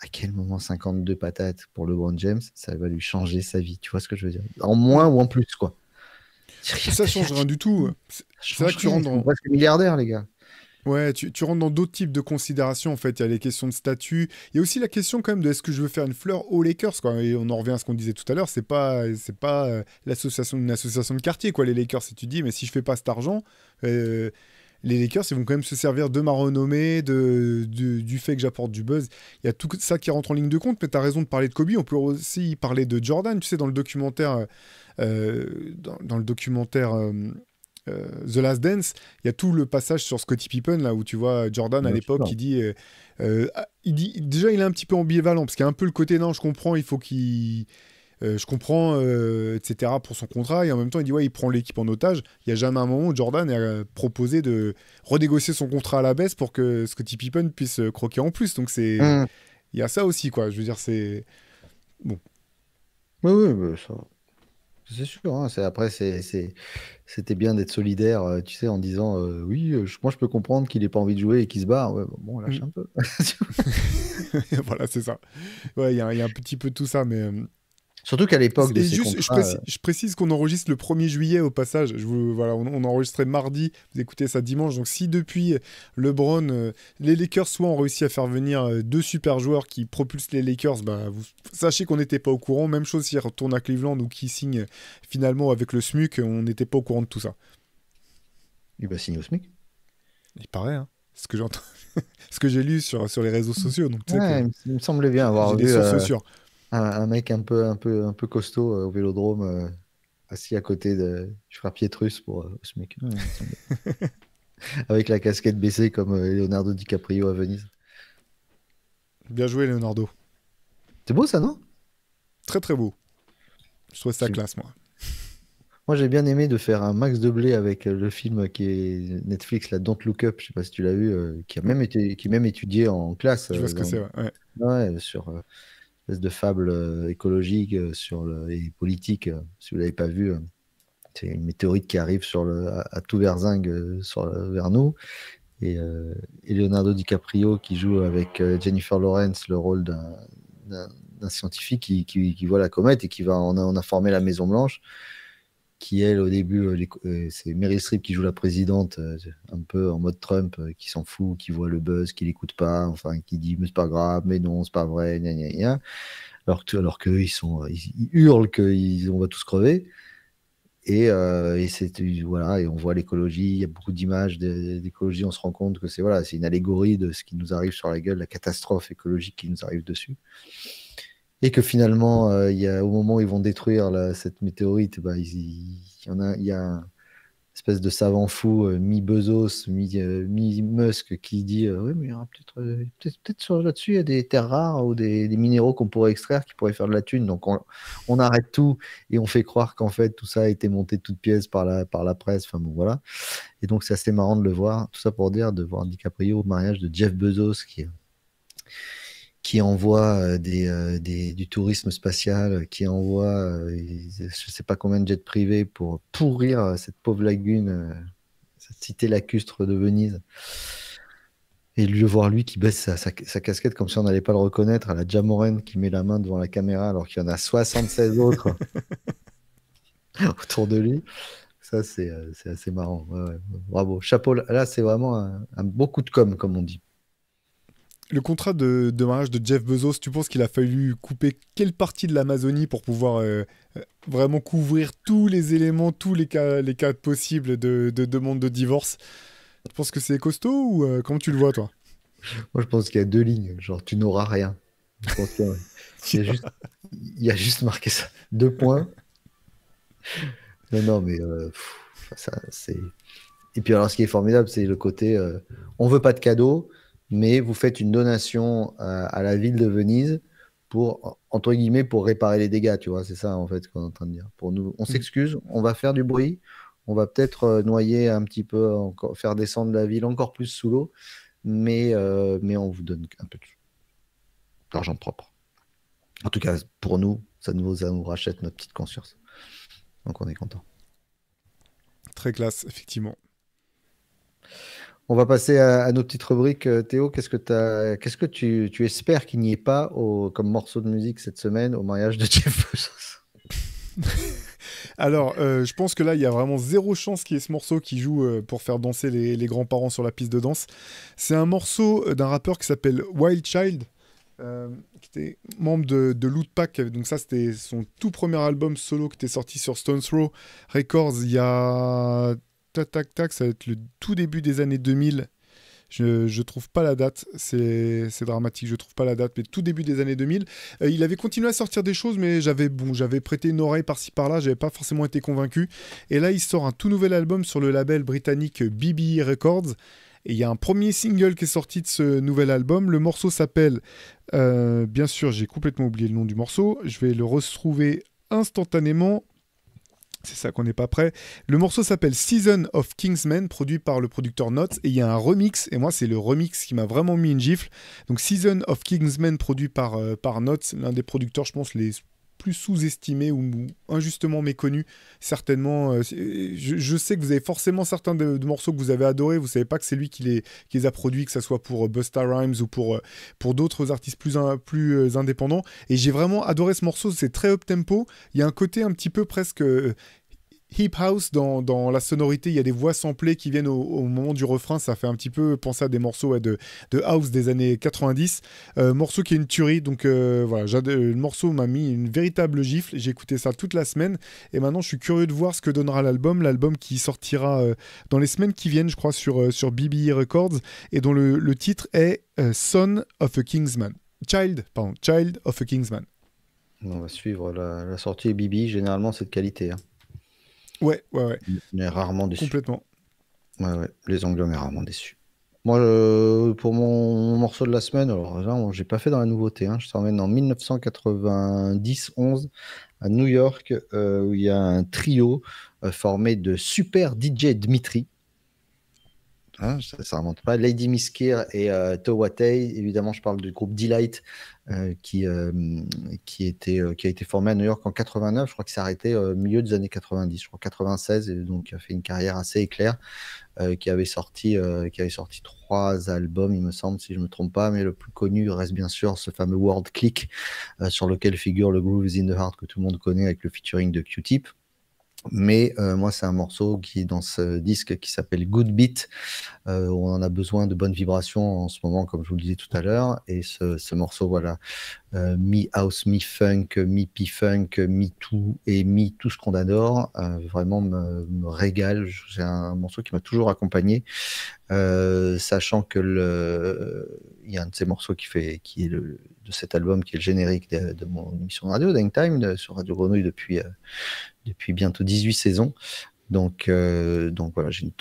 à quel moment 52 patates pour LeBron James, ça va lui changer sa vie. Tu vois ce que je veux dire? En moins mm. ou en plus, quoi. Ça change rien du tout. Ça C'est là change que tu rien. Ils rentres sont dans, presque milliardaires, les gars. ouais, tu rentres dans d'autres types de considérations en fait. Il y a les questions de statut. Il y a aussi la question quand même de est-ce que je veux faire une fleur aux Lakers quoi. Et on en revient à ce qu'on disait tout à l'heure. C'est pas l'association une association de quartier quoi les Lakers. Si tu dis mais si je fais pas cet argent, euh, les Lakers ils vont quand même se servir de ma renommée, du fait que j'apporte du buzz. Il y a tout ça qui rentre en ligne de compte. Mais tu as raison de parler de Kobe. On peut aussi parler de Jordan. Tu sais dans le documentaire dans le documentaire. The Last Dance, il y a tout le passage sur Scottie Pippen là où tu vois Jordan à Bien l'époque sûr. il dit déjà il est un petit peu ambivalent parce qu'il y a un peu le côté non je comprends il faut qu'il je comprends etc pour son contrat et en même temps il dit ouais il prend l'équipe en otage. Il y a jamais un moment où Jordan a proposé de renégocier son contrat à la baisse pour que Scottie Pippen puisse croquer en plus donc c'est Hum. il y a ça aussi quoi je veux dire c'est bon. Oui, oui, bah, ça, c'est sûr, hein. Après, c'était bien d'être solidaire, tu sais, en disant, oui, moi je peux comprendre qu'il n'ait pas envie de jouer et qu'il se barre. Ouais, bon, lâche Mm. un peu. Voilà c'est ça ouais il y a un petit peu tout ça mais Surtout qu'à l'époque de et ces juste, contrats, je précise qu'on enregistre le 1er juillet au passage. Voilà, on a enregistré mardi, vous écoutez ça dimanche. Donc si depuis LeBron, les Lakers soit ont réussi à faire venir deux super joueurs qui propulsent les Lakers, bah, sachez qu'on n'était pas au courant. Même chose s'ils retournent à Cleveland ou qui signent finalement avec le SMUC, on n'était pas au courant de tout ça. il va signer au SMIC. Il paraît, hein. Ce que j'entends, ce que j'ai lu sur les réseaux sociaux. Donc tu sais que Ouais, il me semblait bien j'ai avoir des vu sources sûres. un mec un peu costaud au Vélodrome, assis à côté du frère Pietrus pour au SMIC. Ouais, il me semblait. Avec la casquette baissée comme Leonardo DiCaprio à Venise. Bien joué, Leonardo. C'est beau ça, non? Très très beau. Je trouve ça C'est- classe, moi. Moi, j'ai bien aimé de faire un max de blé avec le film qui est Netflix, la Don't Look Up, je sais pas si tu l'as vu, qui est même étudié en classe Je vois ce que c'est, ouais. Ouais. ouais, sur espèce de fable écologique et politique. Si vous l'avez pas vu, c'est une météorite qui arrive à tout Verzingue vers nous. Et Leonardo DiCaprio qui joue avec Jennifer Lawrence le rôle d'un- d'un scientifique qui voit la comète et qui va en informer la Maison Blanche qui elle au début c'est Meryl Streep qui joue la présidente un peu en mode Trump qui s'en fout, qui voit le buzz, qui l'écoute pas, enfin qui dit mais c'est pas grave, mais non c'est pas vrai, gna gna gna. Alors que ils hurlent on va tous crever. Et voilà, et on voit l'écologie, il y a beaucoup d'images d'écologie, on se rend compte que c'est une allégorie de ce qui nous arrive sur la gueule, la catastrophe écologique qui nous arrive dessus. Et que finalement, au moment où ils vont détruire cette météorite, bah, il y a un espèce de savant fou, mi-Bezos, mi-Musk, qui dit oui, mais il y aura peut-être là-dessus, il y a des terres rares ou des minéraux qu'on pourrait extraire qui pourraient faire de la thune. Donc on arrête tout et on fait croire qu'en fait tout ça a été monté de toutes pièces par la presse. Enfin bon, voilà. Et donc c'est assez marrant de le voir. Tout ça pour dire de voir DiCaprio au mariage de Jeff Bezos qui envoie du tourisme spatial, qui envoie je ne sais pas combien de jets privés pour pourrir cette pauvre lagune, cette cité lacustre de Venise. Et le voir lui qui baisse sa casquette comme si on n'allait pas le reconnaître, à la Jamoran qui met la main devant la caméra alors qu'il y en a 76 autres autour de lui. Ça, c'est assez marrant. Ouais, ouais. Bravo. Chapeau. Là, c'est vraiment un beau coup de com', comme on dit. Le contrat de mariage de Jeff Bezos, tu penses qu'il a fallu couper quelle partie de l'Amazonie pour pouvoir vraiment couvrir tous les éléments, tous les cas possibles de demande de divorce? Tu penses que c'est costaud ou comment tu le vois, toi? Moi, je pense qu'il y a deux lignes. Genre, tu n'auras rien. Je pense qu'il y a juste, il y a juste marqué ça. Deux points. Non, non, mais ça, c'est. Et puis, alors, ce qui est formidable, c'est le côté on veut pas de cadeau, mais vous faites une donation à la ville de Venise pour, entre guillemets, pour réparer les dégâts, tu vois. C'est ça, en fait, qu'on est en train de dire. Pour nous, on Mm. s'excuse, on va faire du bruit, on va peut-être noyer un petit peu, encore, faire descendre la ville encore plus sous l'eau, mais on vous donne un peu d'argent propre. En tout cas, pour nous, ça nous rachète notre petite conscience. Donc, on est content. Très classe, effectivement. On va passer à nos petites rubriques. Théo, qu'est-ce que tu espères qu'il n'y ait pas comme morceau de musique cette semaine au mariage de Jeff Bezos? Alors, je pense que là, il y a vraiment zéro chance qu'il y ait ce morceau qui joue pour faire danser les grands-parents sur la piste de danse. C'est un morceau d'un rappeur qui s'appelle Wild Child, qui était membre de Lootpack. Donc ça, c'était son tout premier album solo qui était sorti sur Stones Throw Records il y a... Tac, tac, tac, ça va être le tout début des années 2000. Je trouve pas la date, c'est dramatique, je trouve pas la date, mais tout début des années 2000. Il avait continué à sortir des choses, mais j'avais prêté une oreille par-ci par-là, j'avais pas forcément été convaincu. Et là, il sort un tout nouvel album sur le label britannique BBE Records. Et il y a un premier single qui est sorti de ce nouvel album. Le morceau s'appelle, bien sûr, j'ai complètement oublié le nom du morceau. Je vais le retrouver instantanément. C'est ça qu'on n'est pas prêt. Le morceau s'appelle Season of Kingsmen, produit par le producteur Notes, et il y a un remix, et moi c'est le remix qui m'a vraiment mis une gifle. Donc Season of Kingsmen, produit par Notes, l'un des producteurs, je pense, les plus sous-estimés ou injustement méconnus, certainement. Je sais que vous avez forcément certains de morceaux que vous avez adorés, vous savez pas que c'est lui qui les a produits, que ce soit pour Busta Rhymes ou pour d'autres artistes plus indépendants. Et j'ai vraiment adoré ce morceau, c'est très up-tempo, il y a un côté un petit peu presque hip house dans la sonorité, il y a des voix samplées qui viennent au moment du refrain, ça fait un petit peu penser à des morceaux de house des années 90. Morceau qui est une tuerie, donc voilà, le morceau m'a mis une véritable gifle, j'ai écouté ça toute la semaine, et maintenant je suis curieux de voir ce que donnera l'album qui sortira dans les semaines qui viennent, je crois, sur BBE Records, et dont le titre est Son of a Kingsman. Child of a Kingsman. On va suivre la sortie Bibi. Généralement, c'est de qualité, hein. Ouais, ouais, ouais, On est rarement déçu. complètement. Ouais, ouais. Les Anglais, on est rarement déçus. Moi, pour mon morceau de la semaine, alors là, j'ai pas fait dans la nouveauté, hein. Je t'emmène en 1990-11 à New York, où il y a un trio formé de Super DJ Dmitri. Hein, ça remonte pas. Lady Miskir et Towatay. Évidemment, je parle du groupe Delight qui a été formé à New York en 89. Je crois qu'il s'est arrêté au milieu des années 90, je crois 96, et donc a fait une carrière assez éclair. Qui avait sorti 3 albums, il me semble, si je ne me trompe pas, mais le plus connu reste bien sûr ce fameux World Click sur lequel figure le Groove is in the Heart que tout le monde connaît avec le featuring de Q-Tip. Mais moi, c'est un morceau qui est dans ce disque qui s'appelle Good Beat, où on en a besoin de bonnes vibrations en ce moment, comme je vous le disais tout à l'heure. Et ce morceau, voilà, mi-house, mi-funk, mi-p-funk, mi-tout et mi-tout ce qu'on adore, vraiment me régale. C'est un morceau qui m'a toujours accompagné, sachant que il y a un de ces morceaux qui est de cet album, qui est le générique de mon émission de radio, Daytime, sur Radio Grenouille depuis bientôt 18 saisons. Donc voilà, j'ai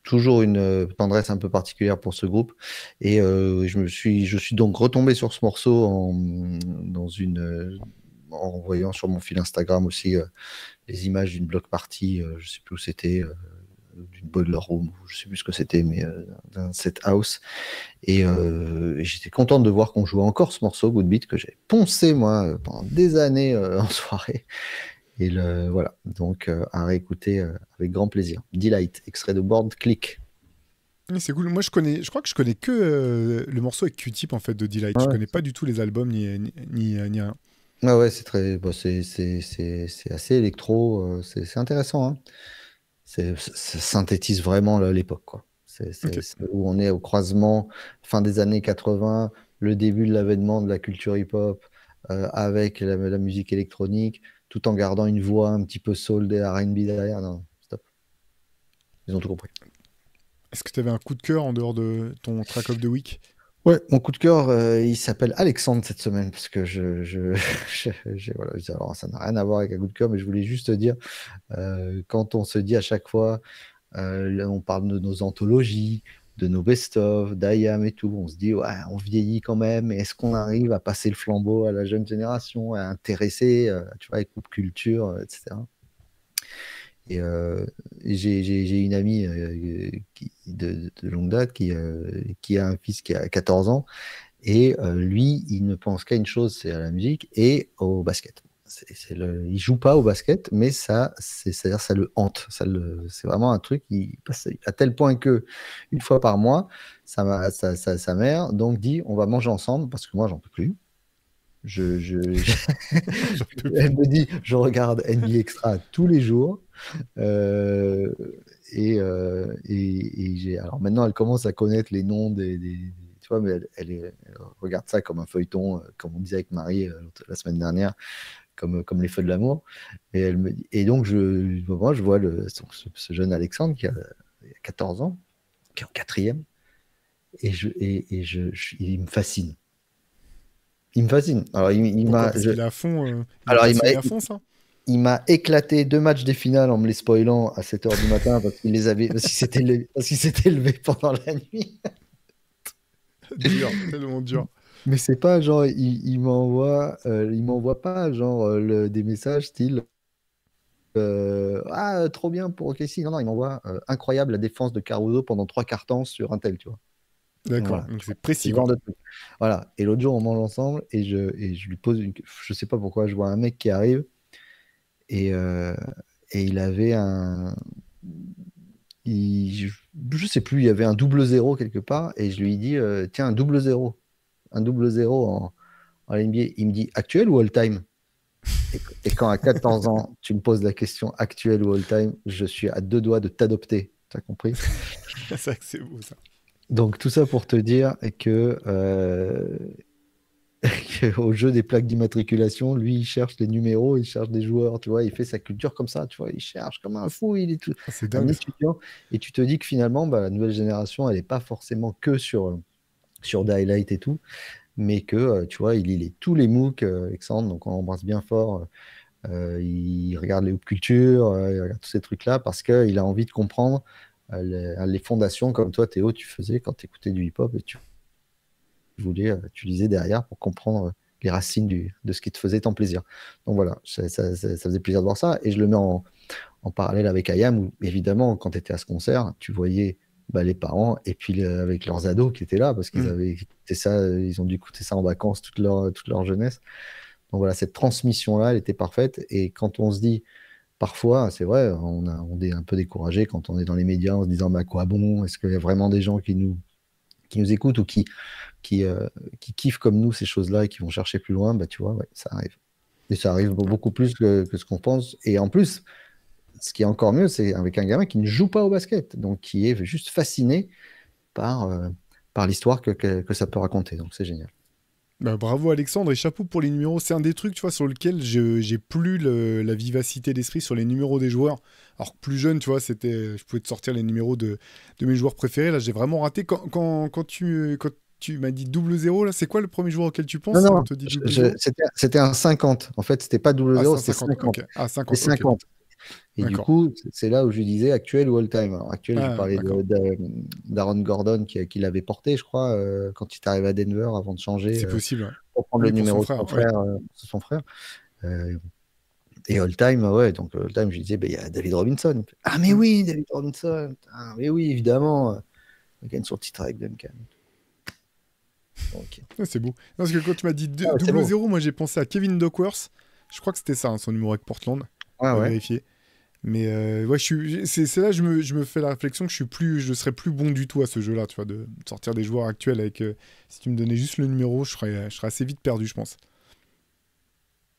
toujours une tendresse un peu particulière pour ce groupe. Et je suis donc retombé sur ce morceau en voyant sur mon fil Instagram aussi les images d'une block party, je sais plus où c'était, d'une boiler room, je sais plus ce que c'était, mais d'un set house. Et j'étais content de voir qu'on jouait encore ce morceau, Good Beat, que j'ai poncé moi pendant des années en soirée. Et voilà, donc à réécouter avec grand plaisir. Delight, extrait de Board Click. Oui, c'est cool. Moi, je crois que je connais que le morceau avec Q-Tip en fait de Delight. Je Ouais, connais pas du tout les albums ni rien. ouais, c'est très, bon, c'est assez électro, c'est intéressant, hein. Ça synthétise vraiment l'époque, quoi. Ok. C'est où on est au croisement, fin des années 80, le début de l'avènement de la culture hip-hop avec la musique électronique, tout en gardant une voix un petit peu soul et R&B derrière. Non, stop. Ils ont tout compris. Est-ce que tu avais un coup de cœur en dehors de ton track of the week? Ouais, mon coup de cœur, il s'appelle Alexandre cette semaine, parce que voilà, alors ça n'a rien à voir avec un coup de cœur, mais je voulais juste te dire, quand on se dit à chaque fois, là, on parle de nos anthologies, de nos best-of, d'IAM et tout, on se dit, ouais, on vieillit quand même, mais est-ce qu'on arrive à passer le flambeau à la jeune génération, à intéresser, tu vois, avec pop culture, etc. Et, j'ai une amie de longue date qui a un fils qui a 14 ans. Et lui, il ne pense qu'à une chose, c'est à la musique et au basket. Il joue pas au basket, mais c'est-à-dire ça le hante. C'est vraiment un truc qui passe à tel point que une fois par mois, sa mère donc dit on va manger ensemble parce que moi j'en peux plus. Je, je- J'en peux Elle plus. me dit je regarde NBA Extra tous les jours. Euh, alors maintenant, elle commence à connaître les noms tu vois, mais elle regarde ça comme un feuilleton, comme on disait avec Marie la semaine dernière, comme les feux de l'amour. Et elle me dit, et donc moi, je vois ce jeune Alexandre qui a 14 ans, qui est en quatrième, il me fascine. Il me fascine. Alors, Pourquoi? Parce qu'il est à fond, il est alors, passionné à fond, ça? il m'a éclaté 2 matchs des finales en me les spoilant à 7 h du matin parce qu'il s'était levé pendant la nuit. Dur, tellement dur. Mais c'est pas genre, il m'envoie pas genre des messages style ah, trop bien pour OKC. Non, non, il m'envoie incroyable la défense de Caruso pendant 3 quarts temps sur un tel, tu vois. D'accord, Voilà, donc c'est c'est précis, le quoi. genre de truc. Voilà. Et l'autre jour, on mange ensemble et je lui pose je sais pas pourquoi, je vois un mec qui arrive et, euh, et il avait je sais plus, il y avait un double zéro quelque part et je lui dis tiens, un double zéro en NBA. Il me dit actuel ou all-time? Et quand à 14 ans, tu me poses la question actuel ou all-time, je suis à 2 doigts de t'adopter. T'as compris? C'est vrai que c'est beau, ça. Donc tout ça pour te dire au jeu des plaques d'immatriculation, lui, il cherche les numéros, il cherche des joueurs, tu vois, il fait sa culture comme ça, tu vois, il cherche comme un fou, il est tout, Ah, c'est un dingue, ça. étudiant. Et tu te dis que finalement, bah, la nouvelle génération, elle n'est pas forcément que sur des highlights et tout, mais que, tu vois, il lit tous les MOOC, Alexandre, donc on embrasse bien fort. Il regarde les Hoop Culture, il regarde tous ces trucs-là parce qu'il a envie de comprendre les fondations comme toi, Théo, tu faisais quand tu écoutais du hip-hop et tu lisais derrière pour comprendre les racines de ce qui te faisait tant plaisir. Donc voilà, ça faisait plaisir de voir ça. Et je le mets en parallèle avec Ayam, où évidemment, quand tu étais à ce concert, tu voyais bah, les parents et puis avec leurs ados qui étaient là parce qu'ils Hmm. avaient écouté ça, ils ont dû écouter ça en vacances toute leur jeunesse. Donc voilà, cette transmission-là, elle était parfaite. Et quand on se dit, parfois, c'est vrai, on est un peu découragé quand on est dans les médias en se disant, bah, quoi bon, est-ce qu'il y a vraiment des gens qui nous écoutent ou qui, euh, qui kiffent comme nous ces choses-là et qui vont chercher plus loin, bah, tu vois, ouais, ça arrive. Et ça arrive beaucoup plus que ce qu'on pense. Et en plus, ce qui est encore mieux, c'est avec un gamin qui ne joue pas au basket, donc qui est juste fasciné par, euh, par l'histoire que ça peut raconter. Donc c'est génial. Bah, bravo, Alexandre, et chapeau pour les numéros. C'est un des trucs, tu vois, sur lequel j'ai plus la vivacité d'esprit sur les numéros des joueurs. Alors que plus jeune, tu vois, je pouvais te sortir les numéros de mes joueurs préférés. Là, j'ai vraiment raté. Quand tu m'as dit double zéro, là, c'est quoi le premier joueur auquel tu Non, penses quand on non, te dit double zéro? c'était un 50. En fait, c'était pas double Ah, zéro, c'est un c'était 50, 50. ok. Ah, C'était 50, ok. 50. Et du D'accord. coup, c'est là où je lui disais actuel ou all-time. Alors, actuel, je Ah, parlais d'accord. d'Aaron Gordon qui l'avait porté, je crois, quand il est arrivé à Denver avant de changer C'est possible, ouais. pour prendre le Oui, pour son numéro de son frère, ouais. frère. Son frère. Euh, et all-time, ouais, donc all-time, je lui disais, ben, il y a David Robinson. Il me fait, ah, mais Hmm. oui, David Robinson. Ah, mais oui, évidemment. Il gagne son titre avec Duncan. Ok. Ah, c'est beau. Non, parce que quand tu m'as dit Ah, ouais, c'est double beau. zéro, moi j'ai pensé à Kevin Duckworth. Je crois que c'était ça, hein, son numéro avec Portland. Ouais, À ouais. vérifier. Mais ouais, c'est là que je me fais la réflexion que je serais plus bon du tout à ce jeu-là, tu vois, de sortir des joueurs actuels avec. Si tu me donnais juste le numéro, je serais assez vite perdu, je pense.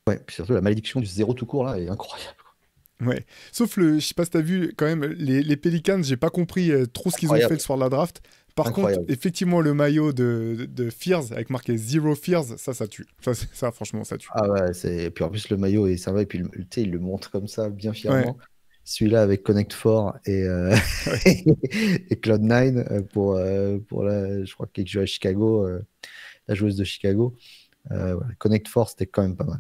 Ouais, puis surtout, la malédiction du zéro tout court, là, est incroyable. Ouais. Sauf je sais pas si t'as vu quand même, les Pelicans, j'ai pas compris trop ce qu'ils ont fait le Incroyable, soir de la draft. Par contre, incroyable. effectivement, le maillot de Fears, avec marqué Zero Fears, ça tue. Ça, franchement, ça tue. Ah ouais, et puis en plus le maillot est sympa, et puis tu sais, il le montre comme ça, bien Ouais, fièrement. Celui-là avec Connect Four ouais. et Cloud9 pour je crois qu'il joue à Chicago, la joueuse de Chicago. Voilà. Connect Four, c'était quand même pas mal.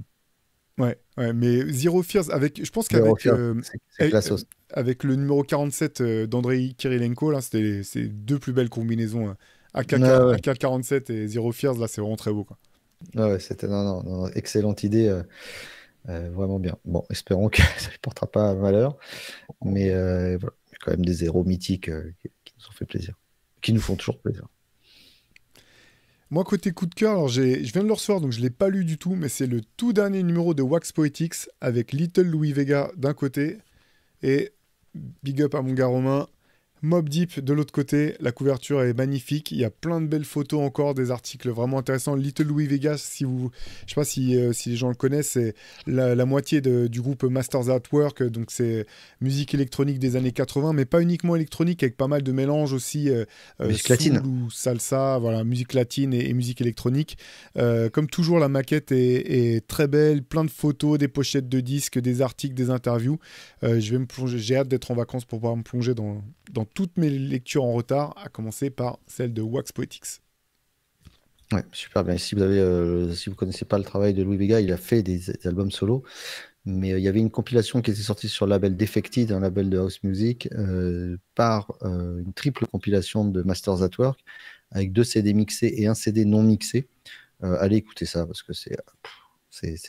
Ouais, ouais, mais Zero Fears, je pense Zero qu'avec Fear, c'est eh, classos. avec le numéro 47 d'Andrei Kirilenko, là, c'était ces deux plus belles combinaisons. Ouais, ouais, AK-47 et Zero Fears, là, c'est vraiment très beau, quoi. ouais, c'était non, non, non, excellente idée, vraiment bien. Bon, espérons que ça ne portera pas malheur, mais voilà, il y a quand même des zéros mythiques qui nous ont fait plaisir, qui nous font toujours plaisir. Moi, côté coup de cœur, alors je viens de le recevoir, donc je ne l'ai pas lu du tout, mais c'est le tout dernier numéro de Wax Poetics avec Little Louis Vega d'un côté et big up à mon gars Romain. Mob Deep de l'autre côté, la couverture est magnifique. Il y a plein de belles photos encore, des articles vraiment intéressants. Little Louis Vegas, je sais pas si les gens le connaissent, c'est la moitié du groupe Masters at Work. Donc c'est musique électronique des années 80, mais pas uniquement électronique, avec pas mal de mélanges aussi, Musique latine. soul ou salsa, voilà, musique latine et musique électronique. Comme toujours, la maquette est très belle, plein de photos, des pochettes de disques, des articles, des interviews. Je vais me plonger, j'ai hâte d'être en vacances pour pouvoir me plonger dans toutes mes lectures en retard, à commencer par celle de Wax Poetics. Ouais, super bien. Si vous connaissez pas le travail de Louis Vega, il a fait des albums solo, mais il y avait une compilation qui était sortie sur le label Defected, un label de house music, par une triple compilation de Masters at Work, avec 2 CD mixés et un CD non mixé. Allez écouter ça, parce que c'est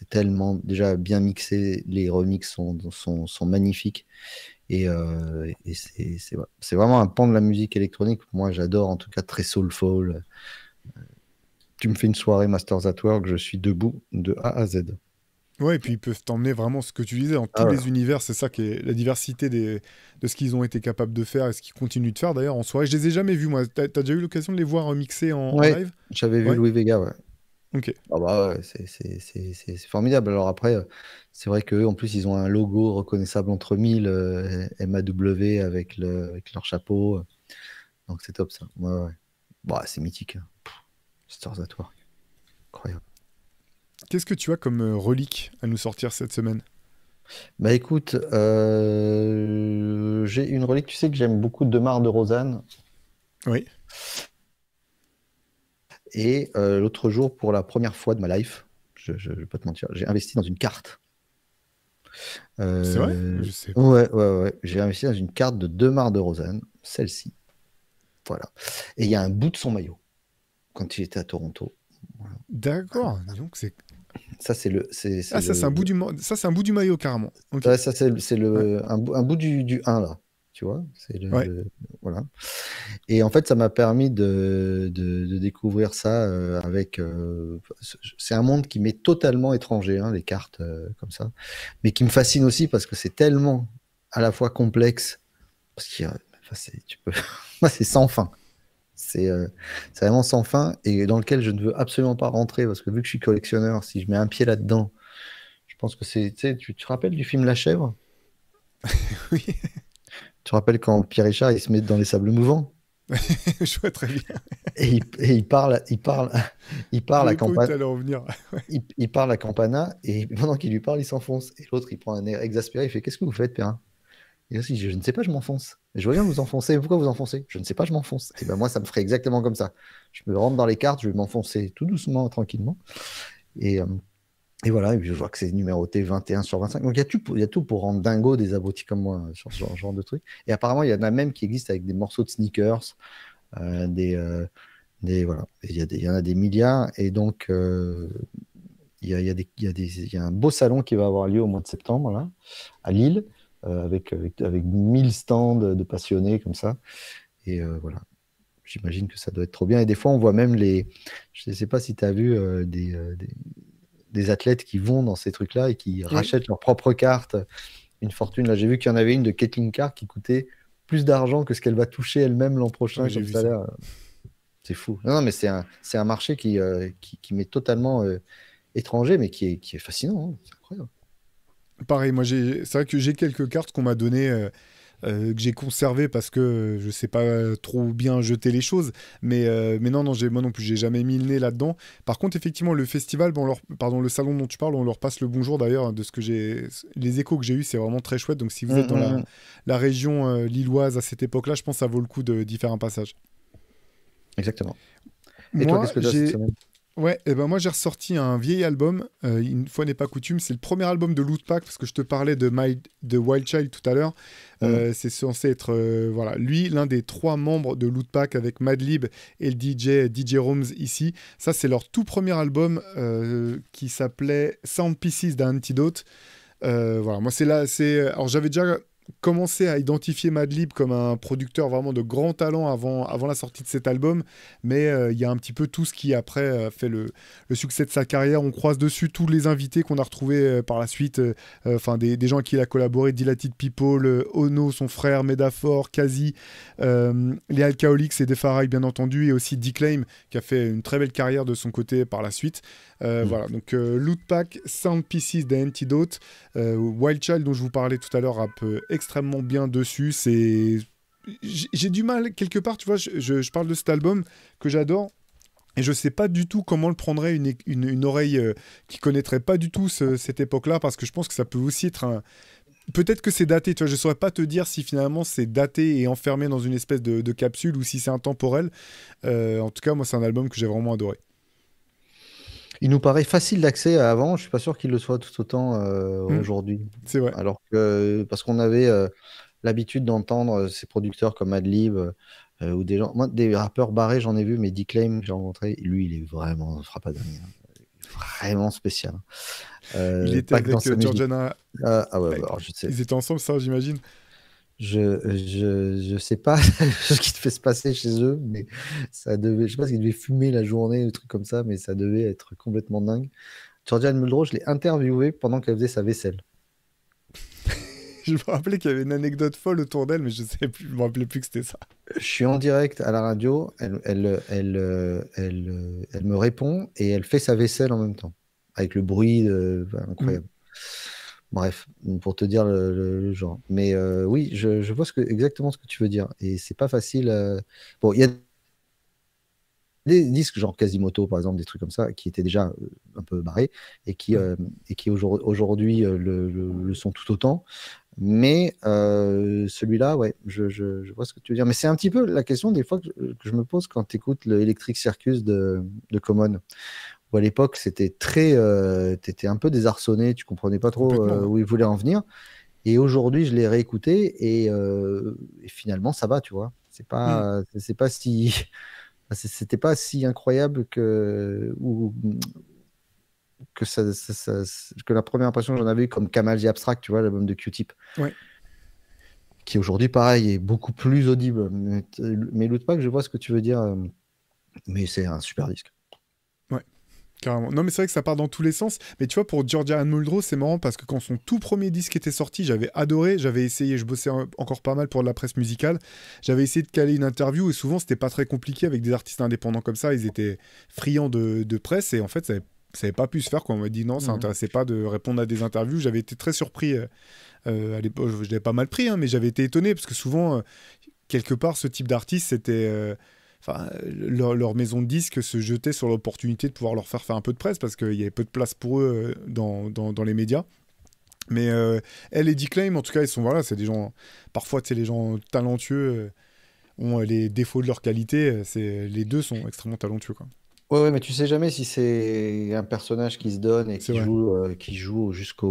tellement déjà bien mixé, les remixes sont magnifiques, et c'est vraiment un pan de la musique électronique. Moi, j'adore, en tout cas, très soulful. Tu me fais une soirée Masters at Work, je suis debout de A à Z. Ouais, et puis ils peuvent t'emmener vraiment ce que tu disais dans Ah tous ouais. les univers. C'est ça qui est la diversité de ce qu'ils ont été capables de faire et ce qu'ils continuent de faire d'ailleurs en soirée. Je les ai jamais vus, moi. T'as déjà eu l'occasion de les voir mixer en Ouais, live? j'avais vu Ouais. Louis Vega, ouais. Ok. Ah bah ouais, c'est formidable. Alors après, c'est vrai qu'eux, en plus, ils ont un logo reconnaissable entre mille, MAW avec leur chapeau. Donc c'est top ça. Ouais, ouais. Bah, c'est mythique, hein. Stars at Work. Incroyable. Qu'est-ce que tu as comme relique à nous sortir cette semaine? Bah écoute, j'ai une relique, tu sais que j'aime beaucoup Demare de Rosanne. Oui. Et l'autre jour, pour la première fois de ma life, je vais pas te mentir, j'ai investi dans une carte. C'est vrai? Euh, Je sais pas. ouais, ouais, ouais. J'ai investi dans une carte de Demare de Rosanne, celle-ci. Voilà. Et il y a un bout de son maillot quand il était à Toronto. Voilà. D'accord. Dis donc, Ça, Ah, ça, c'est un bout ça, c'est un bout du maillot, carrément. Ok. ouais, ça, c'est Ouais. un bout du 1, là. Tu vois? Ouais. Voilà. Et en fait, ça m'a permis de découvrir ça avec. C'est un monde qui m'est totalement étranger, hein, les cartes comme ça, mais qui me fascine aussi parce que c'est tellement à la fois complexe, parce qu'il y a, enfin, tu peux, moi, c'est sans fin. C'est vraiment sans fin et dans lequel je ne veux absolument pas rentrer parce que vu que je suis collectionneur, si je mets un pied là-dedans, je pense que c'est. Tu sais, tu te rappelles du film La Chèvre? Oui. Tu te rappelles quand Pierre Richard il se met dans les sables mouvants? Je vois très bien. Et il parle, il Je parle à savais pas où campagne. tu allais en venir. Il parle à Campana et pendant qu'il lui parle, il s'enfonce. Et l'autre, il prend un air exaspéré, il fait: qu'est-ce que vous faites, Perrin? Et aussi, je ne sais pas, je m'enfonce. Je vois bien vous enfoncer. Pourquoi vous enfoncez? Je ne sais pas, je m'enfonce. Et ben moi, ça me ferait exactement comme ça. Je me rentre dans les cartes, je vais m'enfoncer tout doucement, tranquillement. Et, euh, et voilà, et puis je vois que c'est numéroté 21 sur 25. Donc il y a tout pour rendre dingo des abrutis comme moi sur ce genre de truc. Et apparemment, il y en a même qui existent avec des morceaux de sneakers, euh, des, euh, voilà. Il y en a des milliards. Et donc, il y a un beau salon qui va avoir lieu au mois de septembre, là, à Lille, avec 1000 stands de passionnés comme ça. Et voilà, j'imagine que ça doit être trop bien. Et des fois, on voit même je ne sais pas si tu as vu des athlètes qui vont dans ces trucs-là et qui Oui. rachètent leurs propres cartes, une fortune. Là, j'ai vu qu'il y en avait une de Caitlin Clark qui coûtait plus d'argent que ce qu'elle va toucher elle-même l'an prochain Ouais, j'ai comme vu ça. salaire. C'est fou. Non, non, mais c'est un marché qui m'est totalement étranger, mais qui est fascinant, hein. C'est incroyable. Pareil, moi, c'est vrai que j'ai quelques cartes qu'on m'a données, que j'ai conservées parce que je sais pas trop bien jeter les choses. Mais non, non, moi non plus, j'ai jamais mis le nez là-dedans. Par contre, effectivement, le festival, bon, pardon, le salon dont tu parles, on leur passe le bonjour d'ailleurs, hein, de ce que les échos que j'ai eus, c'est vraiment très chouette. Donc, si vous êtes dans Mm. la région lilloise à cette époque-là, je pense que ça vaut le coup d'y faire un passage. Exactement. Et toi, Moi, qu'est-ce que tu as cette j'ai semaine? Ouais, et ben moi j'ai ressorti un vieil album, une fois n'est pas coutume, c'est le premier album de Lootpack, parce que je te parlais de Wild Child tout à l'heure. Mm. C'est censé être, voilà, lui, l'un des trois membres de Lootpack avec Madlib et le DJ Roms ici. Ça, c'est leur tout premier album qui s'appelait Sound Pieces d'Antidote. Voilà, moi c'est là, alors j'avais déjà commencé à identifier Madlib comme un producteur vraiment de grand talent avant la sortie de cet album, mais il y a un petit peu tout ce qui après fait le succès de sa carrière. On croise dessus tous les invités qu'on a retrouvés par la suite, enfin des gens avec qui il a collaboré, Dilated People, Ono, son frère, Medafor, Kazi, les Alcoholics et Defarai bien entendu, et aussi Declaim qui a fait une très belle carrière de son côté par la suite. Mm. Voilà, donc Lootpack, Sound Pieces d'Antidote, Wild Child dont je vous parlais tout à l'heure rappe extrêmement bien dessus. J'ai du mal quelque part, tu vois, je parle de cet album que j'adore. Et je sais pas du tout comment le prendrait une oreille qui connaîtrait pas du tout cette époque-là, parce que je pense que ça peut aussi être un... Peut-être que c'est daté, tu vois, je saurais pas te dire si finalement c'est daté et enfermé dans une espèce de capsule ou si c'est intemporel. En tout cas, moi, c'est un album que j'ai vraiment adoré. Il nous paraît facile d'accès avant, je suis pas sûr qu'il le soit tout autant Hmm, aujourd'hui. c'est vrai. Alors que, parce qu'on avait l'habitude d'entendre ces producteurs comme Adlib ou des gens, moi, des rappeurs barrés, j'en ai vu, mais Declaim, j'ai rencontré, lui, il est vraiment frappadingue, hein. Vraiment spécial. Il était Pas que dans avec sa musique. Georgiana. Ah ouais, bah, Ouais, alors je sais, ils étaient ensemble, ça, j'imagine. je sais pas ce qui te fait se passer chez eux, mais ça devait, je sais pas s'ils devaient fumer la journée, ou trucs comme ça, mais ça devait être complètement dingue. Georgia Muldrow, je l'ai interviewée pendant qu'elle faisait sa vaisselle. Je me rappelais qu'il y avait une anecdote folle autour d'elle, mais je sais plus, je me rappelais plus que c'était ça. Je suis en direct à la radio, elle me répond et elle fait sa vaisselle en même temps, avec le bruit enfin, Hmm. incroyable. Bref, pour te dire le genre. Mais oui, je vois exactement ce que tu veux dire. Et c'est pas facile. Bon, il y a des disques genre Quasimoto, par exemple, des trucs comme ça, qui étaient déjà un peu barrés Ouais. et qui aujourd'hui le sont tout autant. Mais celui-là, ouais, je vois ce que tu veux dire. Mais c'est un petit peu la question des fois que je me pose quand tu écoutes le Electric Circus de Common. Où à l'époque, c'était très. T'étais un peu désarçonné, tu comprenais pas trop Complètement, ouais. où il voulait en venir. Et aujourd'hui, je l'ai réécouté et finalement, ça va, tu vois. Hmm. C'est pas si. C'était pas si incroyable que la première impression que j'en avais eu comme Kamal The Abstract, tu vois, l'album de Q-Tip, Ouais, qui aujourd'hui, pareil, est beaucoup plus audible. Mais Lootpack, je vois ce que tu veux dire, mais c'est un super disque. ouais, carrément. Non, mais c'est vrai que ça part dans tous les sens. Mais tu vois, pour Georgia Anne Muldrow, c'est marrant parce que quand son tout premier disque était sorti, j'avais adoré. J'avais essayé, je bossais encore pas mal pour de la presse musicale. J'avais essayé de caler une interview et souvent, c'était pas très compliqué avec des artistes indépendants comme ça. Ils étaient friands de presse et en fait, ça n'avait pas pu se faire. Quand on m'a dit non, ça Mhm. n'intéressait pas de répondre à des interviews. J'avais été très surpris. À l'époque, je l'avais pas mal pris, hein, mais j'avais été étonné parce que souvent, quelque part, ce type d'artiste, c'était. Enfin, leur maison de disques se jetait sur l'opportunité de pouvoir leur faire un peu de presse parce qu'il y avait peu de place pour eux dans les médias. Mais elle et Declaim, en tout cas, ils sont, voilà, c'est des gens, parfois, tu sais, les gens talentueux ont les défauts de leur qualité. Les deux sont extrêmement talentueux, quoi. Ouais, ouais, mais tu sais jamais si c'est un personnage qui se donne et C'est vrai. qui joue jusqu'à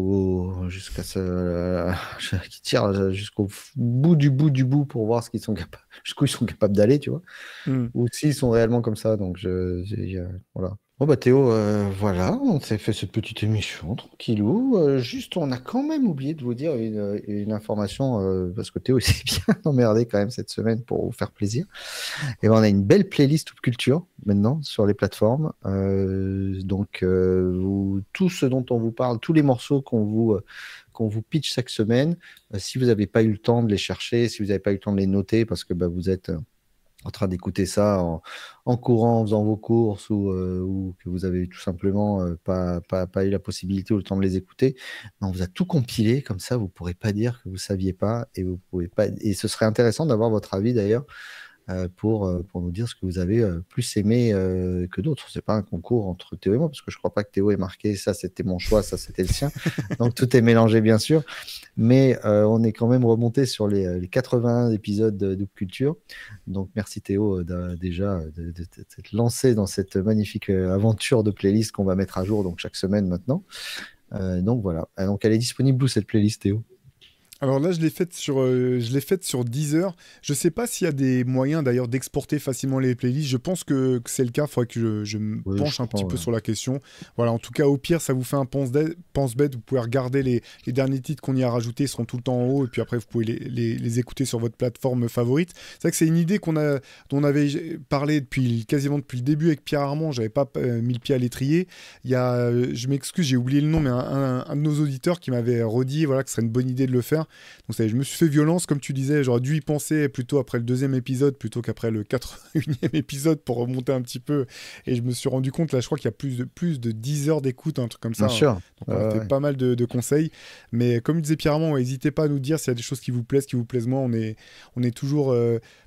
qui tire jusqu'au bout du bout pour voir ce qu'ils sont capables, jusqu'où ils sont capables d'aller, tu vois. Hmm. Ou s'ils sont réellement comme ça. Donc, voilà. Bon, bah, Théo, voilà, on s'est fait cette petite émission, tranquillou. Juste, on a quand même oublié de vous dire une information, parce que Théo, il s'est bien emmerdé quand même cette semaine pour vous faire plaisir. Et ben, on a une belle playlist Pop Culture maintenant sur les plateformes. Donc, tout ce dont on vous parle, tous les morceaux qu'on vous pitch chaque semaine, si vous n'avez pas eu le temps de les chercher, si vous n'avez pas eu le temps de les noter parce que bah, vous êtes en train d'écouter ça en courant, en faisant vos courses ou que vous avez tout simplement pas eu la possibilité ou le temps de les écouter. Mais on vous a tout compilé, comme ça vous ne pourrez pas dire que vous ne saviez pas et vous pouvez pas. Et ce serait intéressant d'avoir votre avis d'ailleurs pour nous dire ce que vous avez plus aimé que d'autres. C'est pas un concours entre Théo et moi, parce que je crois pas que Théo ait marqué ça, c'était mon choix, ça, c'était le sien. Donc tout est mélangé, bien sûr. Mais on est quand même remonté sur les 81 épisodes de Culture. Donc merci Théo déjà de t'être lancé dans cette magnifique aventure de playlist qu'on va mettre à jour donc chaque semaine maintenant. Donc voilà. Donc elle est disponible où cette playlist, Théo? Alors là, je l'ai faite sur Deezer. Je sais pas s'il y a des moyens d'ailleurs d'exporter facilement les playlists. Je pense que c'est le cas. Il faudrait que je me Oui, penche je un crois, petit peu ouais. sur la question. Voilà, en tout cas, au pire, ça vous fait un pense-bête. Vous pouvez regarder les derniers titres qu'on y a rajoutés. Ils seront tout le temps en haut. Et puis après, vous pouvez les écouter sur votre plateforme favorite. C'est vrai que c'est une idée dont on avait parlé quasiment depuis le début avec Pierre Armand. J'avais pas mis le pied à l'étrier. Il y a, je m'excuse, j'ai oublié le nom, mais un de nos auditeurs qui m'avait redit voilà, que ce serait une bonne idée de le faire. Donc ça y est, je me suis fait violence, comme tu disais, j'aurais dû y penser plutôt après le deuxième épisode plutôt qu'après le 81e épisode pour remonter un petit peu. Et je me suis rendu compte, là je crois qu'il y a plus de 10 heures d'écoute, un truc comme ça, Bien hein. sûr. Donc on a fait Ouais. pas mal de conseils. Mais comme disait Pierre Armand, n'hésitez pas à nous dire s'il y a des choses qui vous plaisent moins. On est toujours...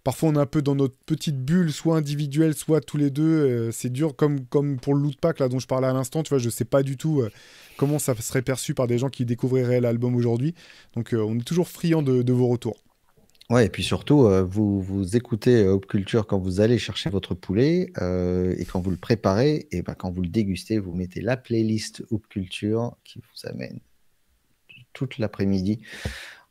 parfois on est un peu dans notre petite bulle, soit individuelle, soit tous les deux. C'est dur, comme pour le loot pack là, dont je parlais à l'instant, tu vois, je sais pas du tout comment ça serait perçu par des gens qui découvriraient l'album aujourd'hui. Donc on est toujours friand de vos retours. Ouais, et puis surtout, vous écoutez Hop Culture quand vous allez chercher votre poulet et quand vous le préparez, et ben, quand vous le dégustez, vous mettez la playlist Hop Culture qui vous amène toute l'après-midi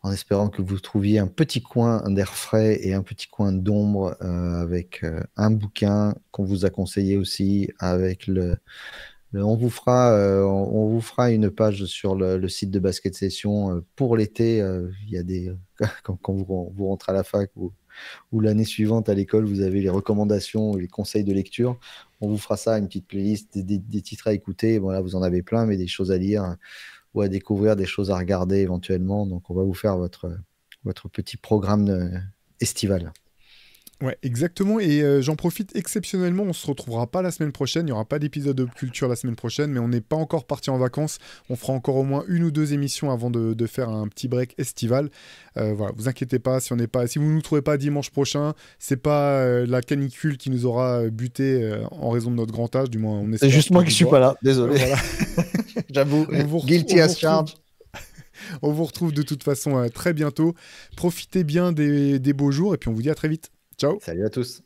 en espérant que vous trouviez un petit coin d'air frais et un petit coin d'ombre avec un bouquin qu'on vous a conseillé aussi, avec on vous fera une page sur le site de Basket Session pour l'été. Il y a quand vous rentrez à la fac ou l'année suivante à l'école, vous avez les recommandations, les conseils de lecture. On vous fera ça, une petite playlist, des titres à écouter. Bon, là, vous en avez plein, mais des choses à lire ou à découvrir, des choses à regarder éventuellement. Donc, on va vous faire votre petit programme estival. Ouais, exactement. Et j'en profite exceptionnellement. On se retrouvera pas la semaine prochaine. Il n'y aura pas d'épisode de culture la semaine prochaine, mais on n'est pas encore parti en vacances. On fera encore au moins une ou deux émissions avant de faire un petit break estival. Voilà, vous inquiétez pas. Si vous nous trouvez pas dimanche prochain, c'est pas la canicule qui nous aura buté en raison de notre grand âge. Du moins, on espère. C'est juste moi qui suis pas là. Désolé. Voilà. J'avoue. Guilty as charged. On vous retrouve de toute façon très bientôt. Profitez bien des beaux jours et puis on vous dit à très vite. Ciao. Salut à tous.